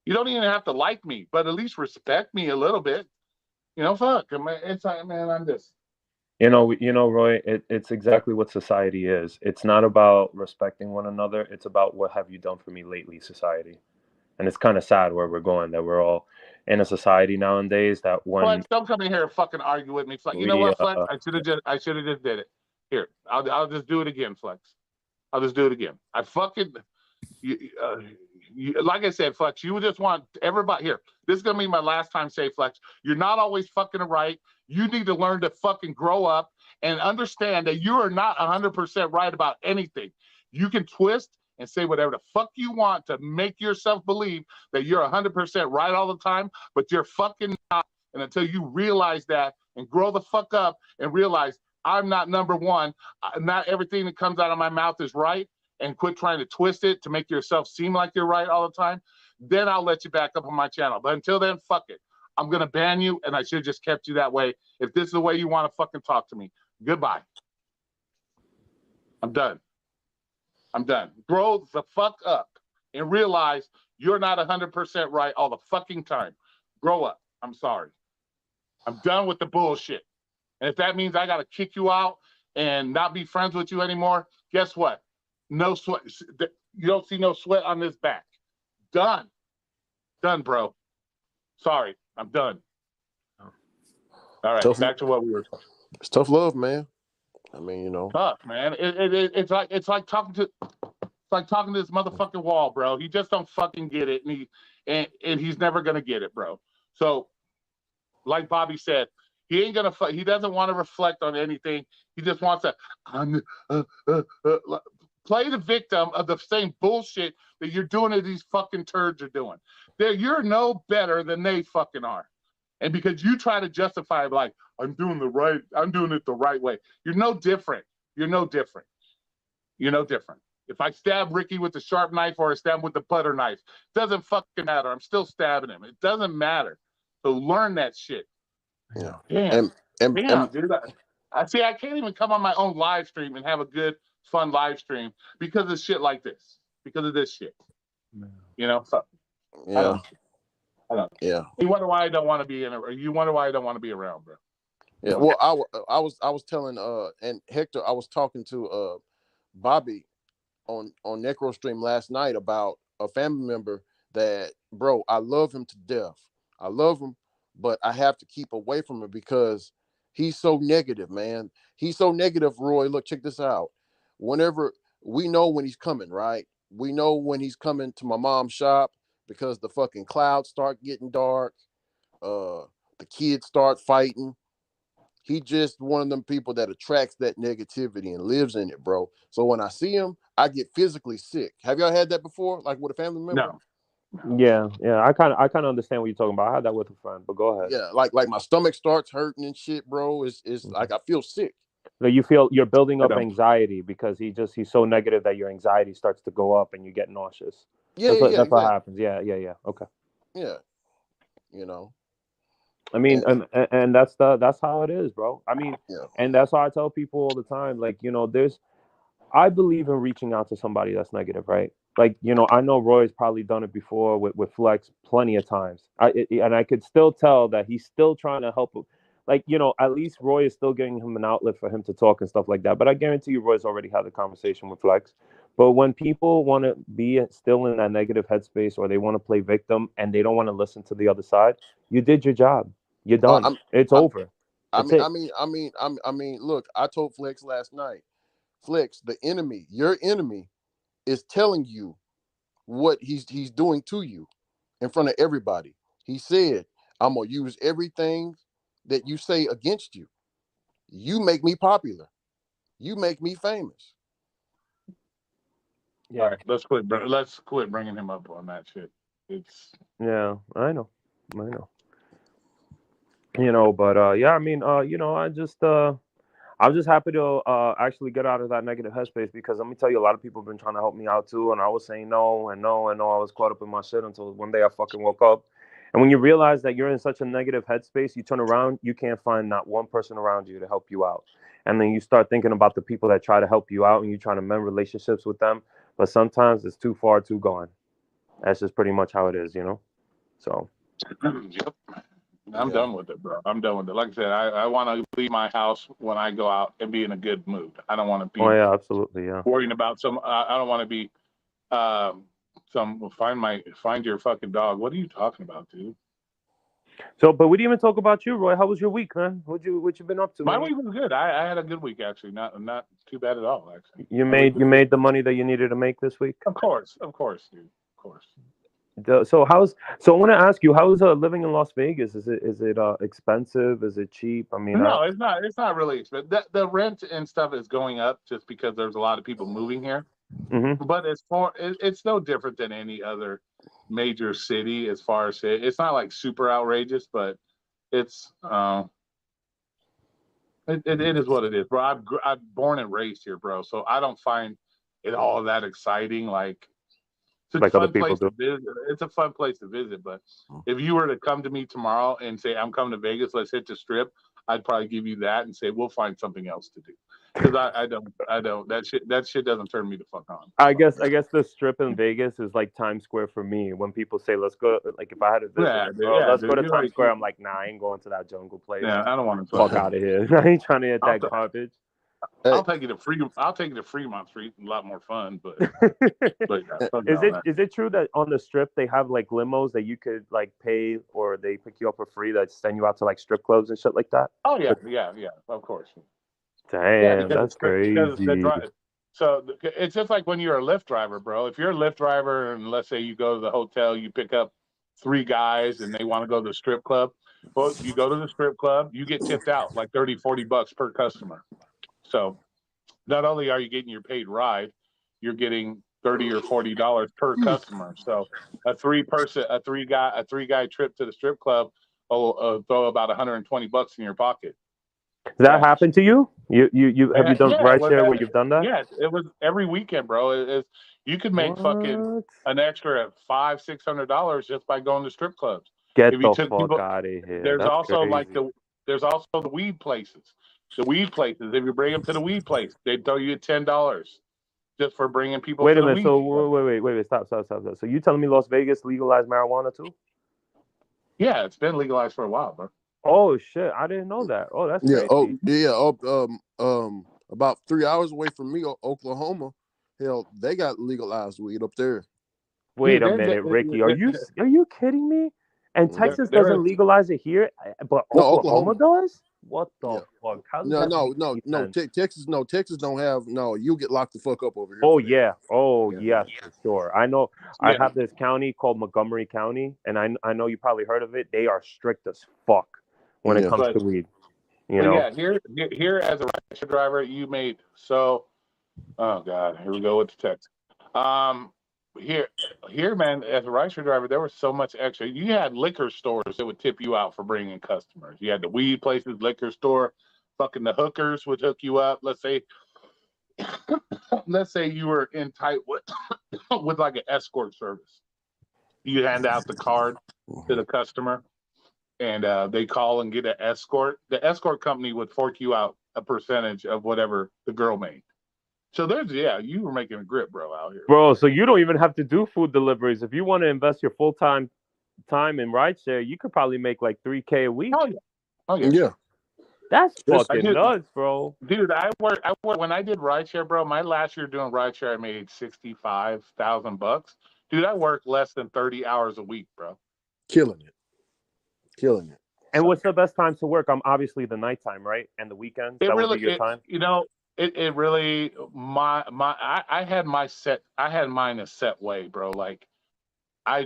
You don't even have to like me, but at least respect me a little bit. Fuck. It's like, man, I'm just. Roy, it's exactly what society is. It's not about respecting one another. It's about what have you done for me lately, society. And it's kind of sad where we're going, that we're all in a society nowadays that when Flex, don't come in here and fucking argue with me. Flex, you know what, Flex? I should have just did it. Here, I'll just do it again, Flex. I'll just do it again. I fucking like I said, Flex, you just want everybody here. This is gonna be my last time say, Flex. You're not always fucking right. You need to learn to fucking grow up and understand that you are not 100% right about anything. You can twist and say whatever the fuck you want to make yourself believe that you're 100% right all the time, but you're fucking not. And until you realize that and grow the fuck up and realize I'm not number one, not everything that comes out of my mouth is right, and quit trying to twist it to make yourself seem like you're right all the time, then I'll let you back up on my channel. But until then, fuck it. I'm going to ban you, and I should have just kept you that way. If this is the way you want to fucking talk to me, goodbye. I'm done. Grow the fuck up and realize you're not 100% right all the fucking time. Grow up. I'm sorry. I'm done with the bullshit. And if that means I got to kick you out and not be friends with you anymore, guess what? No sweat. You don't see no sweat on this back. Done, bro. Sorry, I'm done. All right, Tough. back to what we were talking. It's tough love, man. I mean, you know. Tough, man. It's like talking to this motherfucking wall, bro. He just don't fucking get it, and he's never gonna get it, bro. So, like Bobby said, he doesn't want to reflect on anything. He just wants to play the victim of the same bullshit that you're doing to these fucking turds are doing. You're no better than they fucking are. And because you try to justify like, I'm doing it the right way. You're no different. You're no different. If I stab Ricky with the sharp knife or I stab him with the butter knife, doesn't fucking matter. I'm still stabbing him. It doesn't matter. So learn that shit. Yeah. Damn, And dude. I see. I can't even come on my own live stream and have a good, fun live stream because of shit like this. Because of this shit. So, yeah. I don't. Yeah. You wonder why I don't want to be in it, or you wonder why I don't want to be around, bro. Yeah. Well, I was telling and Hector, I was talking to Bobby on Necro Stream last night about a family member that, bro, I love him to death. I love him, but I have to keep away from him because he's so negative, man. He's so negative, Roy. Look, check this out. Whenever we know when he's coming, right? We know when he's coming to my mom's shop because the fucking clouds start getting dark. The kids start fighting. He just one of them people that attracts that negativity and lives in it, bro. So when I see him, I get physically sick. Have y'all had that before, like with a family member? No. Yeah. I kind of understand what you're talking about. I had that with a friend, but go ahead. Yeah, like my stomach starts hurting and shit, bro. It's like I feel sick. Like you feel you're building up anxiety because he's so negative that your anxiety starts to go up and you get nauseous. Yeah, that's exactly. what happens. Yeah. Okay. Yeah, I mean, and that's how it is, bro. I mean, and that's why I tell people all the time, like, I believe in reaching out to somebody that's negative, right? Like, I know Roy's probably done it before with Flex plenty of times. And I could still tell that he's still trying to help him. Like, at least Roy is still giving him an outlet for him to talk and stuff like that. But I guarantee you Roy's already had the conversation with Flex. But when people want to be still in that negative headspace or they want to play victim and they don't want to listen to the other side, you did your job. You're done. It's over. I mean, look, I told Flex last night, Flex, your enemy is telling you what he's doing to you in front of everybody. He said, I'm going to use everything that you say against you. You make me popular. You make me famous. Yeah. All right, let's quit bringing him up on that shit. Yeah, I know. But I mean, I'm just happy to actually get out of that negative headspace because let me tell you, a lot of people have been trying to help me out too, and I was saying no and no and no. I was caught up in my shit until one day I fucking woke up. And when you realize that you're in such a negative headspace, you turn around, you can't find not one person around you to help you out. And then you start thinking about the people that try to help you out and you try to mend relationships with them. But sometimes it's too far, too gone. That's just pretty much how it is, So. Yep. I'm done with it, bro. I'm done with it. Like I said, I want to leave my house when I go out and be in a good mood. I don't want to be. Oh yeah, absolutely, yeah. Worrying about I don't want to be. Find your fucking dog. What are you talking about, dude? So, but we didn't even talk about you, Roy. How was your week, man? What you been up to? My week was good. I had a good week actually. Not too bad at all, actually. You made the money that you needed to make this week? Of course, dude. Of course. So I want to ask you, how is living in Las Vegas? Is it expensive? Is it cheap? I mean, no, it's not. It's not really expensive. The rent and stuff is going up just because there's a lot of people moving here. Mm-hmm. But it's no different than any other major city as far as it's not like super outrageous, but it's it is what it is, bro. I'm born and raised here, bro, so I don't find it all that exciting. Like it's a fun place to visit. It's a fun place to visit, but if you were to come to me tomorrow and say I'm coming to Vegas, let's hit the strip, I'd probably give you that and say we'll find something else to do. Because I don't that shit doesn't turn me the fuck on. I guess the strip in Vegas is like Times Square for me. When people say let's go, like if I had to visit, let's go to Times Square, I'm like, nah, I ain't going to that jungle place. Yeah, I don't want to fuck out of here. I ain't trying to hit that garbage. I'll take you to Fremont Street. A lot more fun, but is it true that on the strip they have like limos that you could like pay or they pick you up for free that send you out to like strip clubs and shit like that? Oh yeah, of course. Damn, that's crazy. So it's just like when you're a Lyft driver, bro. If you're a Lyft driver and let's say you go to the hotel, you pick up 3 guys and they want to go to the strip club. Well, you go to the strip club, you get tipped out like $30-$40 per customer. So not only are you getting your paid ride, you're getting $30 or $40 per customer. So a three guy trip to the strip club will throw about $120 in your pocket. Does that happen to you? You have you done rideshare where you've done that? Yeah, it was every weekend, bro. You could make fucking an extra $500-$600 just by going to strip clubs. Get the fuck out of here. There's That's also crazy. there's also the weed places. The weed places. If you bring them to the weed place, they throw you $10 just for bringing people. Wait to a minute. The So weed. Stop. So you telling me Las Vegas legalized marijuana too? Yeah, it's been legalized for a while, bro. Oh shit, I didn't know that. Oh, that's Yeah. crazy. About 3 hours away from me, Oklahoma. Hell, they got legalized weed up there. Wait a minute, Ricky. Are you kidding me? And Texas doesn't legalize it here, but Oklahoma does? What the fuck? How does No. Texas don't have. No, you get locked the fuck up over here. Oh yeah. Oh yes, for sure. I know. I have this county called Montgomery County, and I know you probably heard of it. They are strict as fuck when it comes to weed. You know. Yeah, here as a rideshare driver, you made so. Oh God, here we go with the text. Here, man, as a rideshare driver, there was so much extra. You had liquor stores that would tip you out for bringing customers. You had the weed places, liquor store, fucking the hookers would hook you up. Let's say you were in tight with like an escort service. You hand out the card to the customer, and they call and get an escort. The escort company would fork you out a percentage of whatever the girl made. So you were making a grip, bro, out here. Bro, so you don't even have to do food deliveries. If you want to invest your full-time time in rideshare, you could probably make like $3K a week. Oh yeah. That's fucking nuts, bro. Dude, I work when I did rideshare, bro. My last year doing rideshare, I made $65,000. Dude, I worked less than 30 hours a week, bro. Killing it. And what's the best time to work? I'm obviously the nighttime, right? And the weekends. That would be your time. You know, it really I had mine a set way, bro. Like I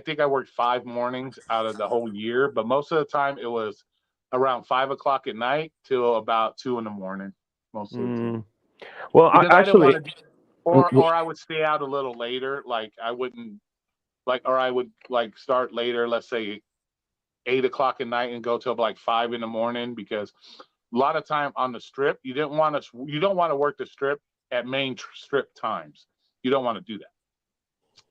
think I worked 5 mornings out of the whole year, but most of the time it was around 5 o'clock at night till about 2 in the morning. Most of the time. Well, or I would stay out a little later. Like I would start later. Let's say 8 o'clock at night and go till like 5 in the morning, because a lot of time on the strip, you don't want to work the strip at main strip times. You don't want to do that.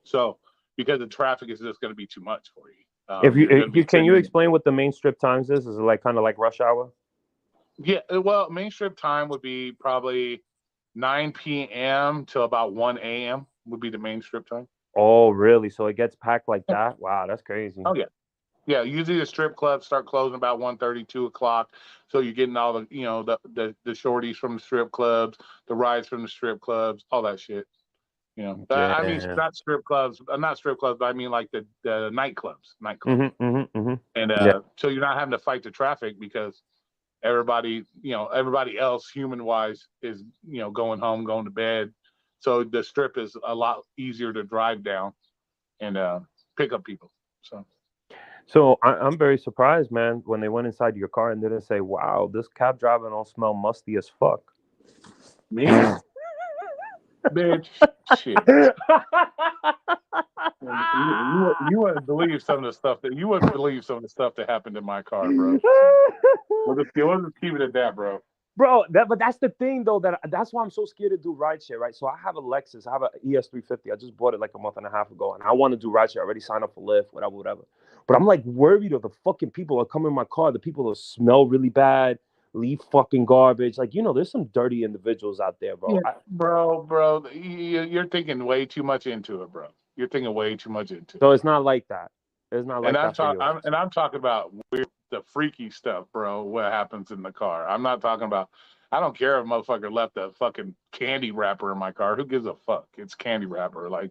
So because the traffic is just going to be too much for you. Can you explain what the main strip times is? Is it like kind of like rush hour? Yeah, well, main strip time would be probably 9 p.m. till about 1 a.m. would be the main strip time. Oh, really? So it gets packed like that? Wow, that's crazy. Oh yeah. Yeah, usually the strip clubs start closing about 1:30, 2 o'clock. So you're getting all the the shorties from the strip clubs, the rides from the strip clubs, all that shit. I mean, not strip clubs, but I mean like the nightclubs. And so you're not having to fight the traffic because everybody else human wise is going home, going to bed. So the strip is a lot easier to drive down and pick up people. So I'm very surprised, man, when they went inside your car and didn't say, "Wow, this cab driver don't smell musty as fuck." Me, bitch, shit. You wouldn't believe some of the stuff that happened in my car, bro. We'll just keep it at that, bro. Bro, but that's the thing, though. That's why I'm so scared to do rideshare, right? So I have a Lexus. I have an ES350. I just bought it like a month and a half ago, and I want to do rideshare. I already signed up for Lyft, whatever. But I'm like worried of the fucking people that come in my car. The people that smell really bad, leave fucking garbage. Like, there's some dirty individuals out there, bro. Yeah, bro, you're thinking way too much into it, bro. You're thinking way too much into it. So it's not like that. It's not like that. I'm talking about the freaky stuff, bro. What happens in the car? I'm not talking about I don't care if a motherfucker left a fucking candy wrapper in my car. Who gives a fuck? It's candy wrapper. Like,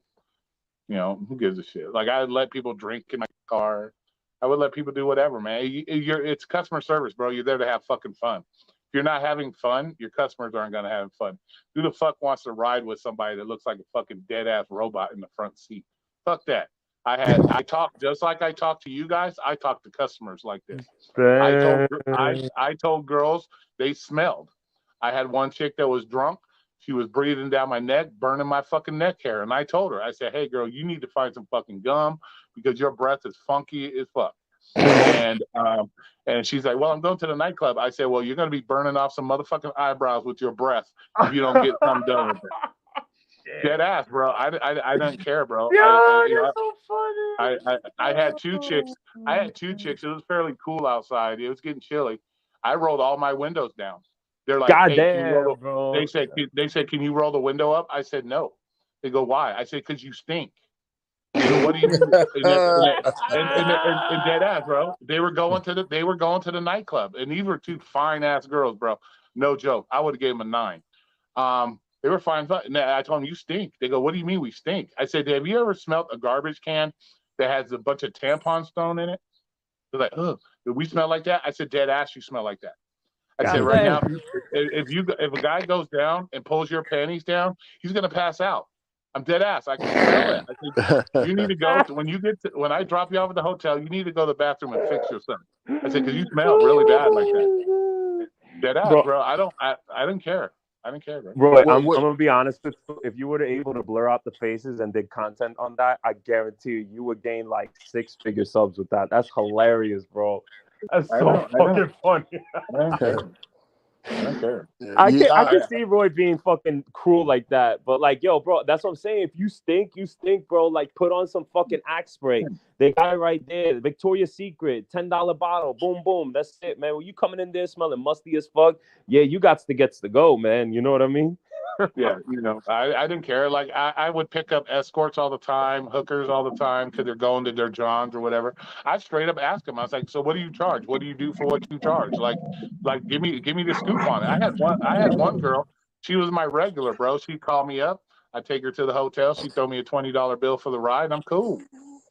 you know, who gives a shit? Like, I let people drink in my car. I would let people do whatever, man. It's customer service, bro. You're there to have fucking fun. If you're not having fun, your customers aren't gonna have fun. Who the fuck wants to ride with somebody that looks like a fucking dead ass robot in the front seat? Fuck that. I talk just like I talk to you guys. I talk to customers like this. I told girls they smelled. I had one chick that was drunk. She was breathing down my neck, burning my fucking neck hair. And I told her, I said, hey girl, you need to find some fucking gum because your breath is funky as fuck. And she's like, well, I'm going to the nightclub. I said, well, you're going to be burning off some motherfucking eyebrows with your breath if you don't get some done with it. Dead ass, bro. I didn't care, bro. You're so funny. I had two chicks. It was fairly cool outside. It was getting chilly. I rolled all my windows down. They're like, God hey, damn, bro. They said, can you roll the window up? I said, no. They go, why? I said, because you stink. You know, what do you mean? and dead ass, bro. They were going to the nightclub, and these were two fine ass girls, bro. No joke. I would have gave them a 9. They were fine. I told them, you stink. They go, what do you mean we stink? I said, have you ever smelled a garbage can that has a bunch of tampons thrown in it? They're like, oh, do we smell like that? I said, dead ass, you smell like that. I said, right now, if a guy goes down and pulls your panties down, he's gonna pass out. I'm dead ass. I can smell it. I said, you need to go when I drop you off at the hotel, you need to go to the bathroom and fix yourself. I said, because you smell really bad like that. Dead ass, bro. I didn't care. I didn't care, bro. Bro, I'm gonna be honest with you. If you were able to blur out the faces and did content on that, I guarantee you would gain like 6-figure subs with that. That's hilarious, bro. That's so fucking funny. I don't care. I can see Roy being fucking cruel like that, but like, yo, bro, that's what I'm saying. If you stink, bro. Like, put on some fucking Axe spray. They got it right there. Victoria's Secret, $10 bottle. Boom, boom. That's it, man. When you coming in there smelling musty as fuck, yeah, you got to go, man. You know what I mean? Yeah, you know, I didn't care. Like, I would pick up escorts all the time, hookers all the time, because they're going to their Johns or whatever. I straight up asked them. I was like, so what do you charge? What do you do for what you charge? Like give me the scoop on it. I had one girl. She was my regular, bro. She'd call me up. I'd take her to the hotel. She'd throw me a $20 bill for the ride. I'm cool.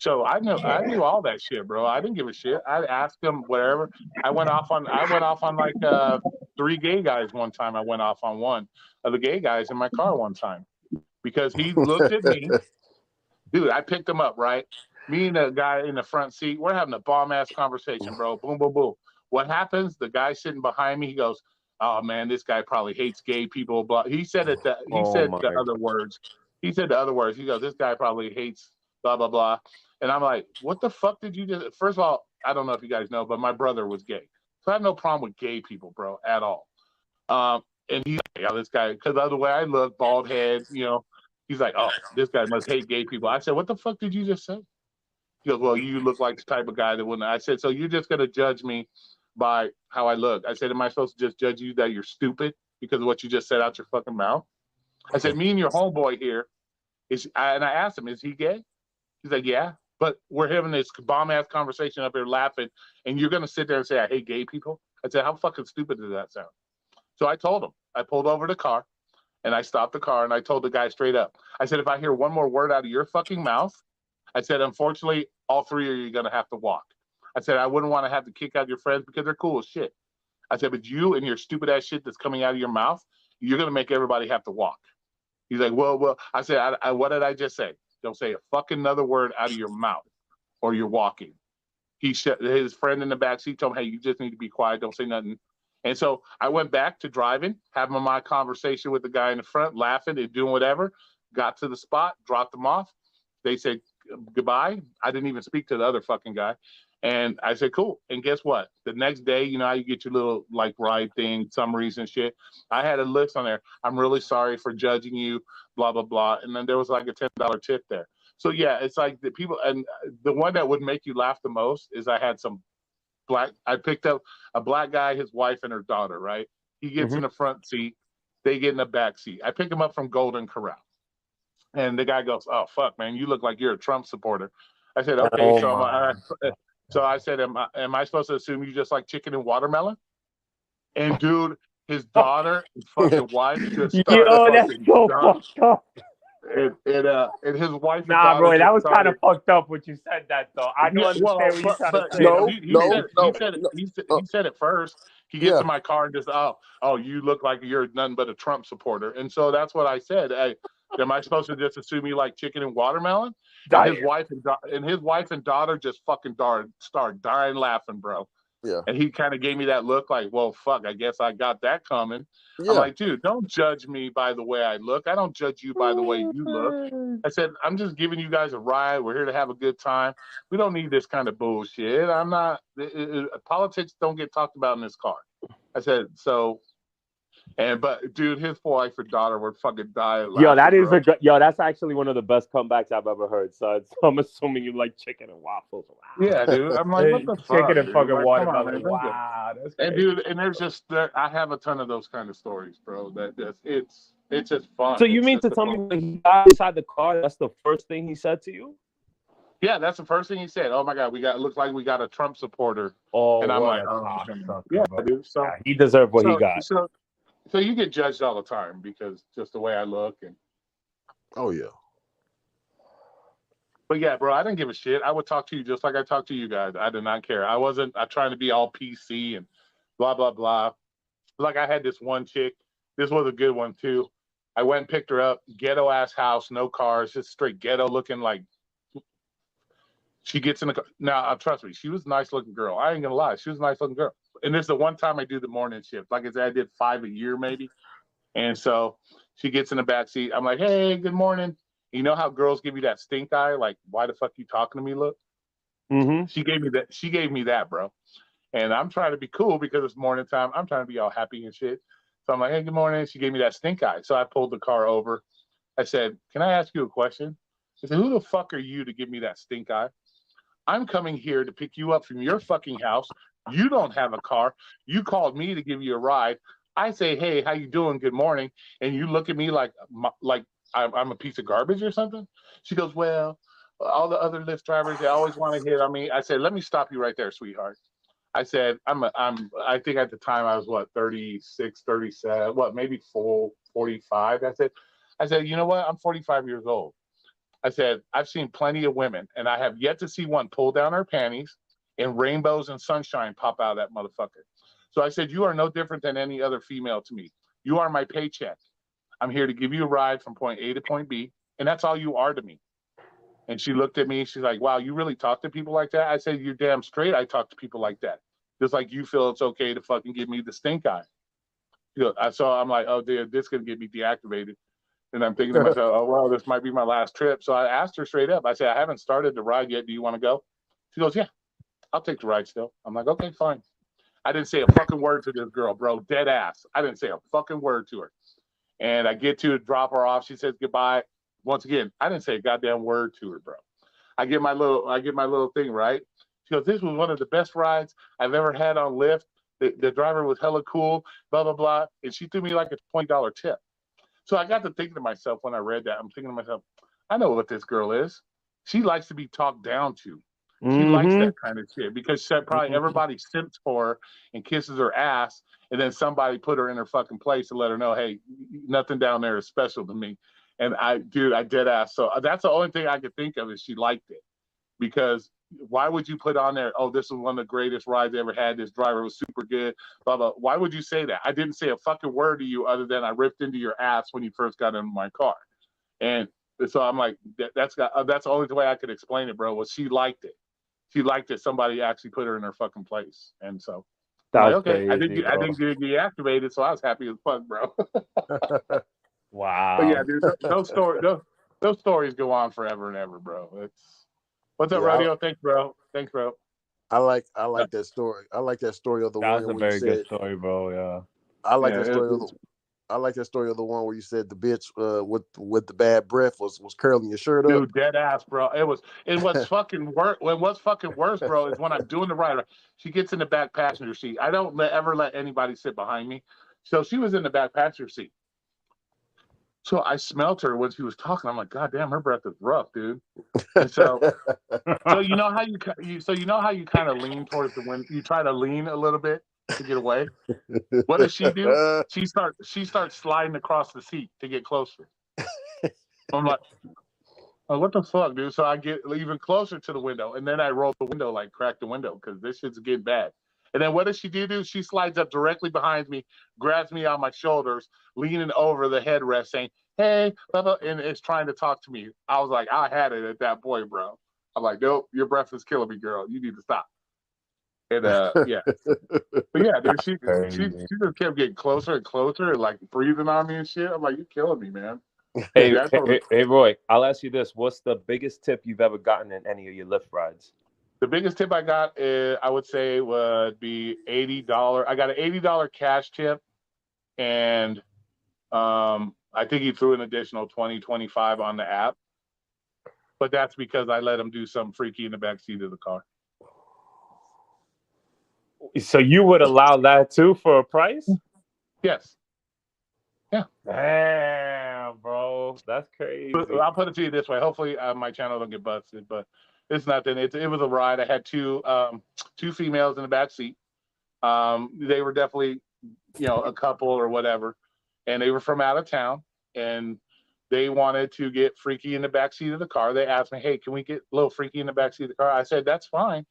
So I knew all that shit, bro. I didn't give a shit. I'd ask them whatever. I went off on like 3 gay guys one time. I went off on one of the gay guys in my car one time because he looked at me. Dude, I picked him up, right? Me and the guy in the front seat, we're having a bomb ass conversation, bro. Boom, boom, boom. What happens? The guy sitting behind me, he goes, "Oh man, this guy probably hates gay people." Blah. He said it. He said the other words. He said the other words. He goes, "This guy probably hates blah blah blah." And I'm like, "What the fuck did you just?" First of all, I don't know if you guys know, but my brother was gay, so I have no problem with gay people, bro, at all. And he's like, "Oh, this guy," because of the way I look, bald head, you know. He's like, "Oh, this guy must hate gay people." I said, "What the fuck did you just say?" He goes, "Well, you look like the type of guy that wouldn't." I said, "So you're just gonna judge me by how I look?" I said, "Am I supposed to just judge you that you're stupid because of what you just said out your fucking mouth?" I said, "Me and your homeboy here and I asked him, is he gay?" He's like, "Yeah." But we're having this bomb ass conversation up here laughing, and you're gonna sit there and say, "I hate gay people." I said, "How fucking stupid does that sound?" So I told him. I pulled over the car, and I stopped the car, and I told the guy straight up. I said, "If I hear one more word out of your fucking mouth," I said, "unfortunately, all 3 of you are gonna have to walk." I said, "I wouldn't want to have to kick out your friends because they're cool as shit." I said, "But you and your stupid ass shit that's coming out of your mouth, you're gonna make everybody have to walk." He's like, well. I said, "What did I just say? Don't say a fucking another word out of your mouth, or you're walking." His friend in the back seat told him, "Hey, you just need to be quiet. Don't say nothing." And so I went back to driving, having my conversation with the guy in the front, laughing and doing whatever. Got to the spot, dropped them off. They said goodbye. I didn't even speak to the other fucking guy. And I said, cool. And guess what? The next day, you know how you get your little like ride thing, summaries and shit. I had a list on there. "I'm really sorry for judging you, blah, blah, blah." And then there was like a $10 tip there. So yeah, it's like the people, and the one that would make you laugh the most is I had some I picked up a black guy, his wife and her daughter, right? He gets in the front seat. They get in the back seat. I pick him up from Golden Corral. And the guy goes, "Oh, fuck, man, you look like you're a Trump supporter." I said, "Okay." So I said, am I supposed to assume you just like chicken and watermelon?" And dude, his daughter, his fucking wife, just started Yo, that's fucking so dying. fucked up. And his wife and Nah, daughter bro, just that was kind started. of fucked up when you said that, though. I don't understand what you're trying to say. He No, said it first. He gets in my car and just, oh, you look like you're nothing but a Trump supporter. And so that's what I said. Am I supposed to just assume you like chicken and watermelon? And his wife and daughter just fucking started dying laughing, bro. Yeah. And he kind of gave me that look like, well, fuck, I guess I got that coming. Yeah. I'm like, dude, don't judge me by the way I look. I don't judge you by the way you look. I said, I'm just giving you guys a ride. We're here to have a good time. We don't need this kind of bullshit. I'm not, politics don't get talked about in this car. I said, so, but dude, his wife and daughter were fucking dying. Yo, that is bro. that's actually one of the best comebacks I've ever heard, son. So I'm assuming you like chicken and waffles. Wow. Yeah, dude. I'm like, what the fuck? Chicken and fucking like, watermelon. Wow, that's crazy. And dude, and there's just I have a ton of those kind of stories, bro. It's just fun. So you mean to tell me when he got inside the car, that's the first thing he said to you? Yeah, that's the first thing he said. Oh my God, looks like we got a Trump supporter. Oh, and I'm like, yeah, dude. So yeah, he deserved what he got. So you get judged all the time because just the way I look and. Oh yeah. But yeah, bro, I didn't give a shit. I would talk to you just like I talk to you guys. I did not care. I trying to be all PC and blah, blah, blah. Like I had this one chick. This was a good one too. I went and picked her up. Ghetto ass house, no cars, just straight ghetto looking like. She gets in the car. Now, trust me, she was a nice looking girl. I ain't gonna lie. She was a nice looking girl. And this is the one time I do the morning shift. Like I said, I did 5 a year maybe. And so she gets in the back seat. I'm like, hey, good morning. You know how girls give you that stink eye? Like, why the fuck you talking to me, look? Mm-hmm. She gave me that, bro. And I'm trying to be cool because it's morning time. I'm trying to be all happy and shit. So I'm like, hey, good morning. She gave me that stink eye. So I pulled the car over. I said, can I ask you a question? I said, who the fuck are you to give me that stink eye? I'm coming here to pick you up from your fucking house. You don't have a car. You called me to give you a ride. I say, hey, how you doing? Good morning. And you look at me like I'm a piece of garbage or something? She goes, well, all the other Lyft drivers, they always want to hit on me. I said, let me stop you right there, sweetheart. I said, I think at the time I was 36, 37, maybe 45. I said, you know what? I'm 45 years old. I said, I've seen plenty of women, and I have yet to see one pull down her panties and rainbows and sunshine pop out of that motherfucker. So I said, you are no different than any other female to me. You are my paycheck. I'm here to give you a ride from point A to point B, and that's all you are to me. And she looked at me. She's like, wow, you really talk to people like that? I said, you're damn straight. I talk to people like that. Just like you feel it's okay to fucking give me the stink eye. So I'm like, oh, dude, this is going to get me deactivated. And I'm thinking to myself, oh, well, this might be my last trip. So I asked her straight up. I said, I haven't started the ride yet. Do you want to go? She goes, yeah, I'll take the ride still. I'm like, okay, fine. I didn't say a fucking word to this girl, bro. Dead ass. I didn't say a fucking word to her. And I get to drop her off. She says goodbye. Once again, I didn't say a goddamn word to her, bro. I get my little thing, right? She goes, this was one of the best rides I've ever had on Lyft. The driver was hella cool, blah, blah, blah. And she threw me like a $20 tip. So I got to thinking to myself when I read that, I'm thinking to myself, I know what this girl is. She likes to be talked down to. She likes that kind of shit because probably everybody simps for her and kisses her ass, and then somebody put her in her fucking place and let her know, hey, nothing down there is special to me. And I dead ass. So that's the only thing I could think of is she liked it. Because why would you put on there, oh, this is one of the greatest rides I ever had. This driver was super good, blah, blah. Why would you say that? I didn't say a fucking word to you other than I ripped into your ass when you first got into my car. And so I'm like, that's the only way I could explain it, bro, was she liked it. She liked that somebody actually put her in her fucking place. And so, that's like, okay, crazy, I didn't get deactivated, so I was happy as fuck, bro. Wow. But yeah, dude, those stories go on forever and ever, bro. What's up, Rodeo? Thanks, bro. I like that story. I like that story of the one. That's a very good story, bro. Yeah. I like that story of the one where you said the bitch with the bad breath was curling your shirt up. Dude, dead ass, bro. What's fucking worse. What's fucking worse, bro, is when I'm doing the ride. She gets in the back passenger seat. I don't ever let anybody sit behind me. So she was in the back passenger seat. So I smelt her when she was talking. I'm like, God damn, her breath is rough, dude. And so you know how you kind of lean towards the wind. You try to lean a little bit to get away. What does she do? She starts sliding across the seat to get closer. I'm like, oh, what the fuck, dude? So I get even closer to the window, and then I roll the window, like crack the window, because this shit's getting bad. And then what does she do? She slides up directly behind me, grabs me on my shoulders, leaning over the headrest, saying, "Hey," blah, blah, and is trying to talk to me. I was like, I had it at that point, bro. I'm like, nope, your breath is killing me, girl. You need to stop. And yeah, but yeah, dude, she just kept getting closer and closer, and like breathing on me and shit. I'm like, you killing me, man. Hey, Yeah, I told her, hey, Roy, I'll ask you this. What's the biggest tip you've ever gotten in any of your Lyft rides? the biggest tip I got, I would say, would be $80. I got an $80 cash tip, and I think he threw an additional 20, 25 on the app. But that's because I let him do something freaky in the backseat of the car. So you would allow that too for a price? Yes. Yeah. Damn, bro, that's crazy. But I'll put it to you this way. Hopefully, my channel don't get busted, but it's nothing. It was a ride. I had two females in the back seat. They were definitely, a couple or whatever, and they were from out of town, and they wanted to get freaky in the back seat of the car. They asked me, "Hey, can we get a little freaky in the back seat of the car?" I said, "That's fine."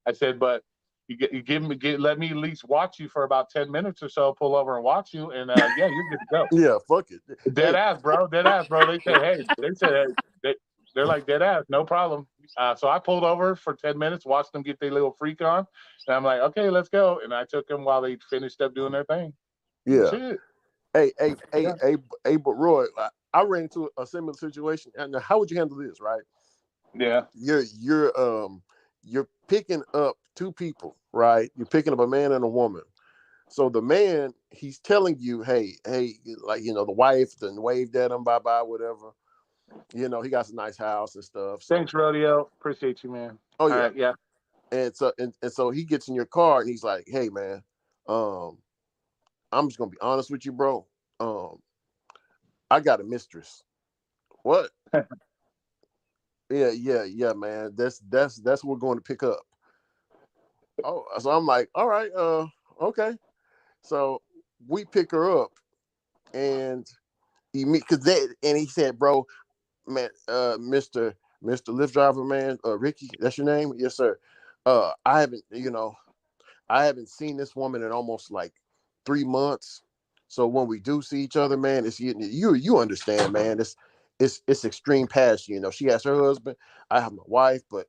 I said, "But let me at least watch you for about 10 minutes or so, pull over and watch you, and yeah, you're good to go." Yeah, fuck it. Dead ass, bro. Dead ass, bro. They said, hey, they're like, dead ass, no problem. So I pulled over for 10 minutes, watched them get their little freak on, and I'm like, okay, let's go. And I took them while they finished up doing their thing. Yeah. Shit. Hey, Yeah. but Roy, I ran into a similar situation. And how would you handle this, right? Yeah. You're picking up two people, right? You're picking up a man and a woman. So the man, he's telling you, hey, like, the wife then waved at him, bye-bye, whatever. He got a nice house and stuff. So, Thanks, Rodeo. Appreciate you, man. oh yeah. All right, yeah. And so he gets in your car and he's like, hey man, I'm just gonna be honest with you, bro. I got a mistress. What? Yeah, man. That's what we're going to pick up. Oh, so I'm like, all right, okay. So we pick her up, and he said, bro, man, Mr. Lyft driver, man, Ricky, that's your name? Yes, sir. I haven't seen this woman in almost like 3 months. So when we do see each other, man, it's you understand, man. It's extreme passion. She has her husband, I have my wife, but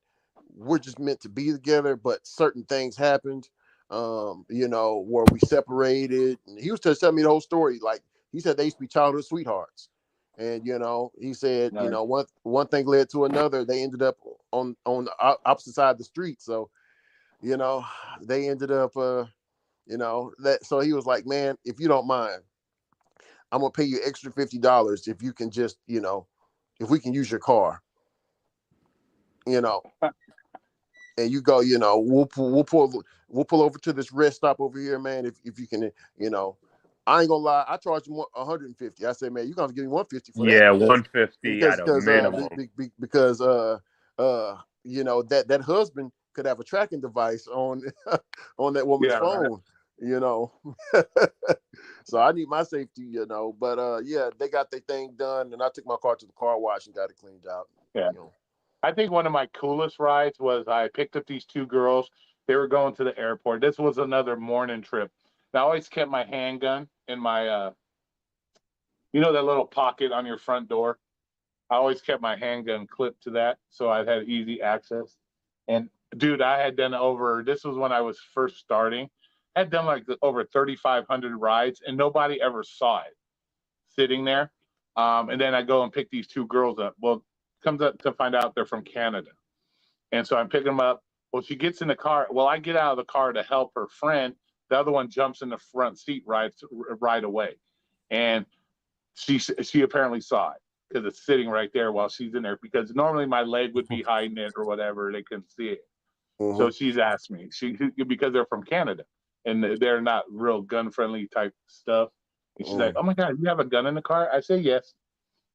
we're just meant to be together. But certain things happened, where we separated. And he was just telling me the whole story. Like he said, they used to be childhood sweethearts. And he said, Nice. one thing led to another. They ended up on the opposite side of the street. So, they ended up that. So he was like, man, if you don't mind, I'm gonna pay you extra $50 if you can just, if we can use your car. And you go, we'll pull over to this rest stop over here, man. If you can, I ain't gonna lie, I charged him 150. I said, man, you're gonna give me 150 for that. Yeah, 150 at a minimum. Because that husband could have a tracking device on that woman's phone, So I need my safety, But yeah, they got their thing done, and I took my car to the car wash and got it cleaned out. Yeah. I think one of my coolest rides was I picked up these two girls. They were going to the airport. This was another morning trip. And I always kept my handgun in my, that little pocket on your front door. I always kept my handgun clipped to that, so I had easy access. And dude, I had done this was when I was first starting. I had done like over 3,500 rides, and nobody ever saw it sitting there. And then I go and pick these two girls up. Well, comes up to find out they're from Canada. And so I'm picking them up. Well, she gets in the car. Well, I get out of the car to help her friend. The other one jumps in the front seat right away. And she apparently saw it because it's sitting right there while she's in there, because normally my leg would be hiding it or whatever. They couldn't see it. Mm-hmm. So she's asked me, because they're from Canada and they're not real gun friendly type stuff. And she's like, oh my God, you have a gun in the car? I say, yes.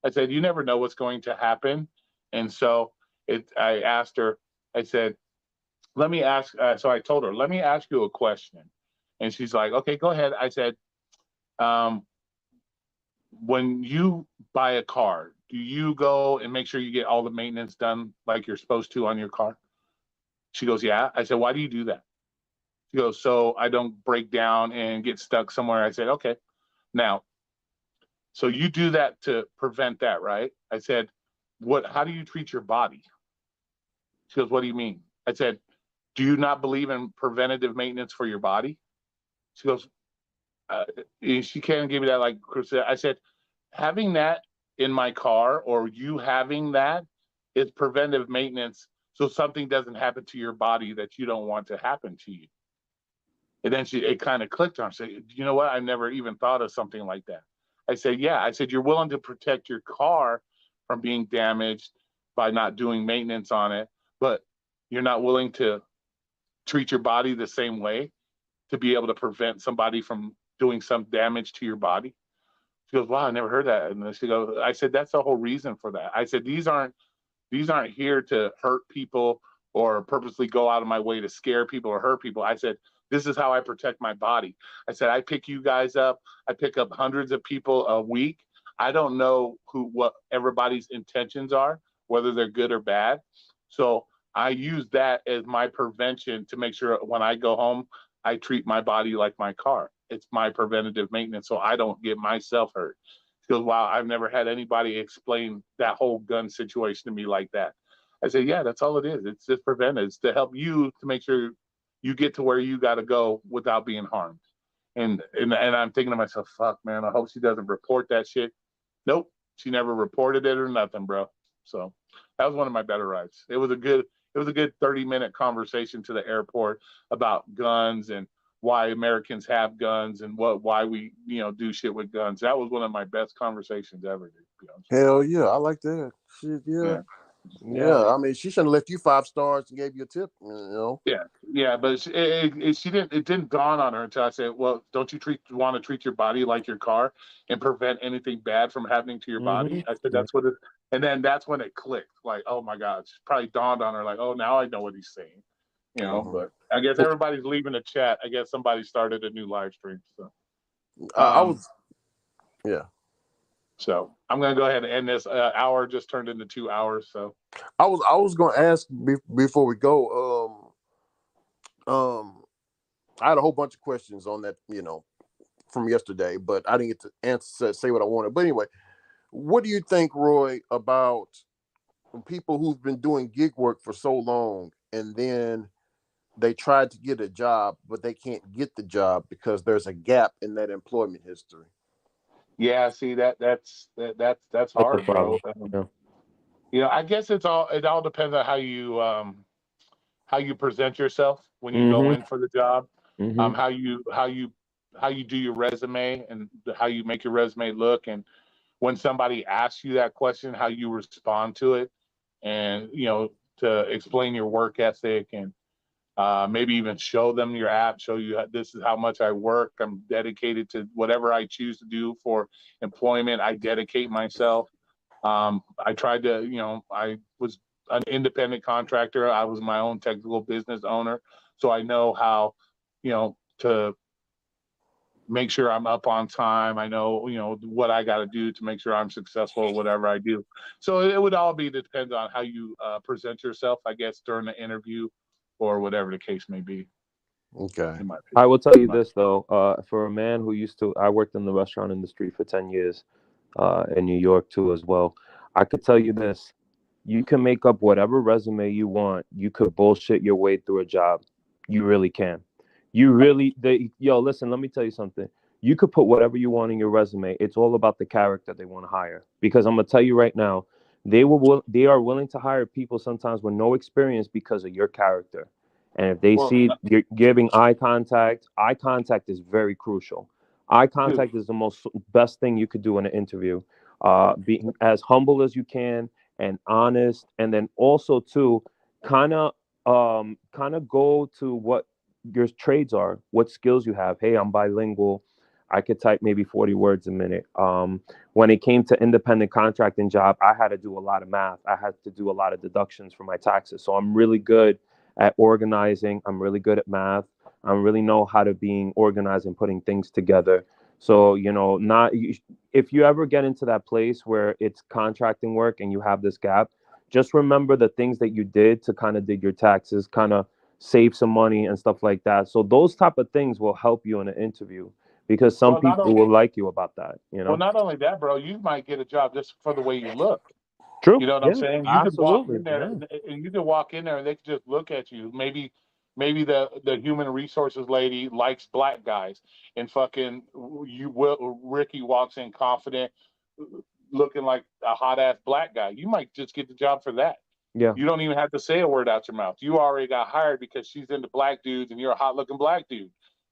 I said, you never know what's going to happen. And so I asked her, I said, let me ask. So I told her, let me ask you a question. And she's like, okay, go ahead. I said, when you buy a car, do you go and make sure you get all the maintenance done like you're supposed to on your car? She goes, yeah. I said, why do you do that? She goes, so I don't break down and get stuck somewhere. I said, okay. Now, so you do that to prevent that, right? I said, how do you treat your body? She goes, what do you mean? I said, do you not believe in preventative maintenance for your body? She goes, she can't give me that like Chris said. I said, having that in my car or you having that is preventive maintenance so something doesn't happen to your body that you don't want to happen to you. And then it kind of clicked on her. Said, you know what? I never even thought of something like that. I said, yeah. I said, you're willing to protect your car from being damaged by not doing maintenance on it, but you're not willing to treat your body the same way to be able to prevent somebody from doing some damage to your body. She goes, wow, I never heard that. And then she goes, I said, that's the whole reason for that. I said, these aren't here to hurt people or purposely go out of my way to scare people or hurt people. I said, this is how I protect my body. I said, I pick you guys up. I pick up hundreds of people a week. I don't know what everybody's intentions are, whether they're good or bad. So I use that as my prevention to make sure when I go home, I treat my body like my car. It's my preventative maintenance so I don't get myself hurt. She goes, wow, I've never had anybody explain that whole gun situation to me like that. I said, yeah, that's all it is. It's just preventive. It's to help you to make sure you get to where you got to go without being harmed. And I'm thinking to myself, fuck, man, I hope she doesn't report that shit. Nope, she never reported it or nothing, bro. So that was one of my better rides. It was a good 30-minute conversation to the airport about guns and why Americans have guns and why we do shit with guns. That was one of my best conversations ever, dude. Hell yeah, I like that. Shit, yeah. Yeah, I mean, she shouldn't have left you 5 stars and gave you a tip, you know. Yeah, but it didn't dawn on her until I said, well, don't you want to treat your body like your car and prevent anything bad from happening to your body? I said, that's what it, and then that's when it clicked. Like, oh my God, it probably dawned on her like, oh, now I know what he's saying, but I guess everybody's leaving the chat. I guess somebody started a new live stream. So So I'm gonna go ahead and end this. Hour just turned into 2 hours. So I was gonna ask before we go. I had a whole bunch of questions on that, from yesterday, but I didn't get to say what I wanted. But anyway, what do you think, Roy, about people who've been doing gig work for so long and then they tried to get a job, but they can't get the job because there's a gap in that employment history? Yeah, see that's hard, bro. I guess it all depends on how you present yourself when you go in for the job, how you do your resume and how you make your resume look, and when somebody asks you that question, how you respond to it, and to explain your work ethic and maybe even show them your app, show you this is how much I work. I'm dedicated to whatever I choose to do for employment. I dedicate myself. I tried to, I was an independent contractor. I was my own technical business owner. So I know how, to make sure I'm up on time. I know, what I got to do to make sure I'm successful, whatever I do. So it would all depend on how you present yourself, I guess, during the interview or whatever the case may be. Okay. I will tell you this though, for a man who I worked in the restaurant industry for 10 years, in New York too as well. I could tell you this: you can make up whatever resume you want. You could bullshit your way through a job. You really can. Listen, let me tell you something. You could put whatever you want in your resume. It's all about the character they want to hire. Because I'm gonna tell you right now, they are willing to hire people sometimes with no experience because of your character. And if they see you're giving eye contact is very crucial. Eye contact is the best thing you could do in an interview. Being as humble as you can and honest, and then also to kind of go to what your trades are, what skills you have. Hey, I'm bilingual. I could type maybe 40 words a minute. When it came to independent contracting job, I had to do a lot of math. I had to do a lot of deductions for my taxes. So I'm really good at organizing. I'm really good at math. I really know how to being organized and putting things together. So, you know, if you ever get into that place where it's contracting work and you have this gap, just remember the things that you did to kind of dig your taxes, kind of save some money and stuff like that. So those type of things will help you in an interview, because some Well, not people only, will like you about that, you well, know? not only that, bro, you might get a job just for the way you look. True. You know what Yeah, I'm saying? You could walk absolutely. in there Yeah. and you could walk in there and they could just look at you. Maybe the human resources lady likes black guys, and fucking Ricky walks in confident, looking like a hot ass black guy. You might just get the job for that. Yeah. You don't even have to say a word out your mouth. You already got hired because she's into black dudes and you're a hot looking black dude.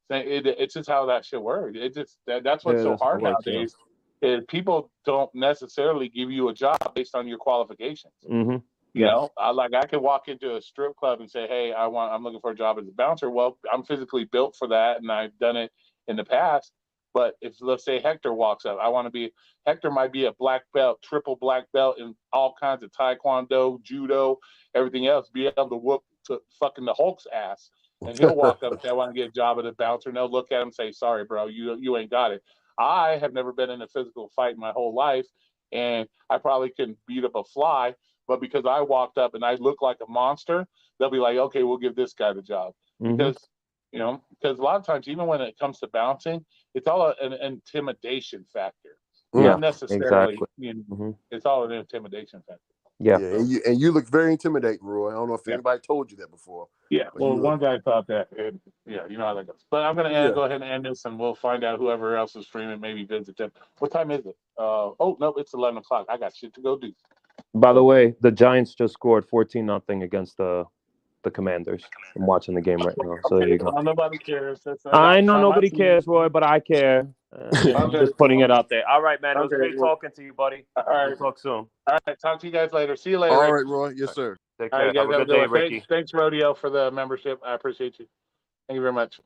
It's just how that shit works. It just that's what's Yeah, so that's how hard it works, yeah. nowadays. Is people don't necessarily give you a job based on your qualifications. Mm-hmm. You know, I could walk into a strip club and say, "Hey, I'm looking for a job as a bouncer." Well, I'm physically built for that, and I've done it in the past. But if, let's say, Hector walks up, Hector might be a black belt, triple black belt in all kinds of taekwondo, judo, everything else, be able to whoop to fucking the Hulk's ass, and he'll walk up and say, "I want to get a job as a bouncer," and they'll look at him and say, "Sorry, bro, you ain't got it." I have never been in a physical fight my whole life, and I probably couldn't beat up a fly. But because I walked up and I look like a monster, they'll be like, "Okay, we'll give this guy the job." Mm-hmm. Because, you know, because a lot of times, even when it comes to bouncing, it's all an intimidation factor. Yeah, Not necessarily, exactly. you know, Mm-hmm. it's all an intimidation factor. Yeah. Yeah, and you look very intimidating, Roy. I don't know if anybody told you that before. Yeah, but well, you one look, guy thought that, and yeah, you know how that goes. But I'm gonna go ahead and end this, and we'll find out whoever else is streaming. Maybe visit them. What time is it? Oh no, it's 11 o'clock. I got shit to go do. By the way, the Giants just scored 14-0 against the Commanders. I'm watching the game right now. So there you go. Nobody cares. I know nobody cares, Roy, but I care. I'm just putting it out there. All right, man. It was great talking to you, buddy. All right. We'll talk soon. All right. Talk to you guys later. See you later. all Rick. right, Roy. Yes, sir. Take All care. right, you guys Have a good day, one. Ricky. Thanks, Rodeo, for the membership. I appreciate you. Thank you very much.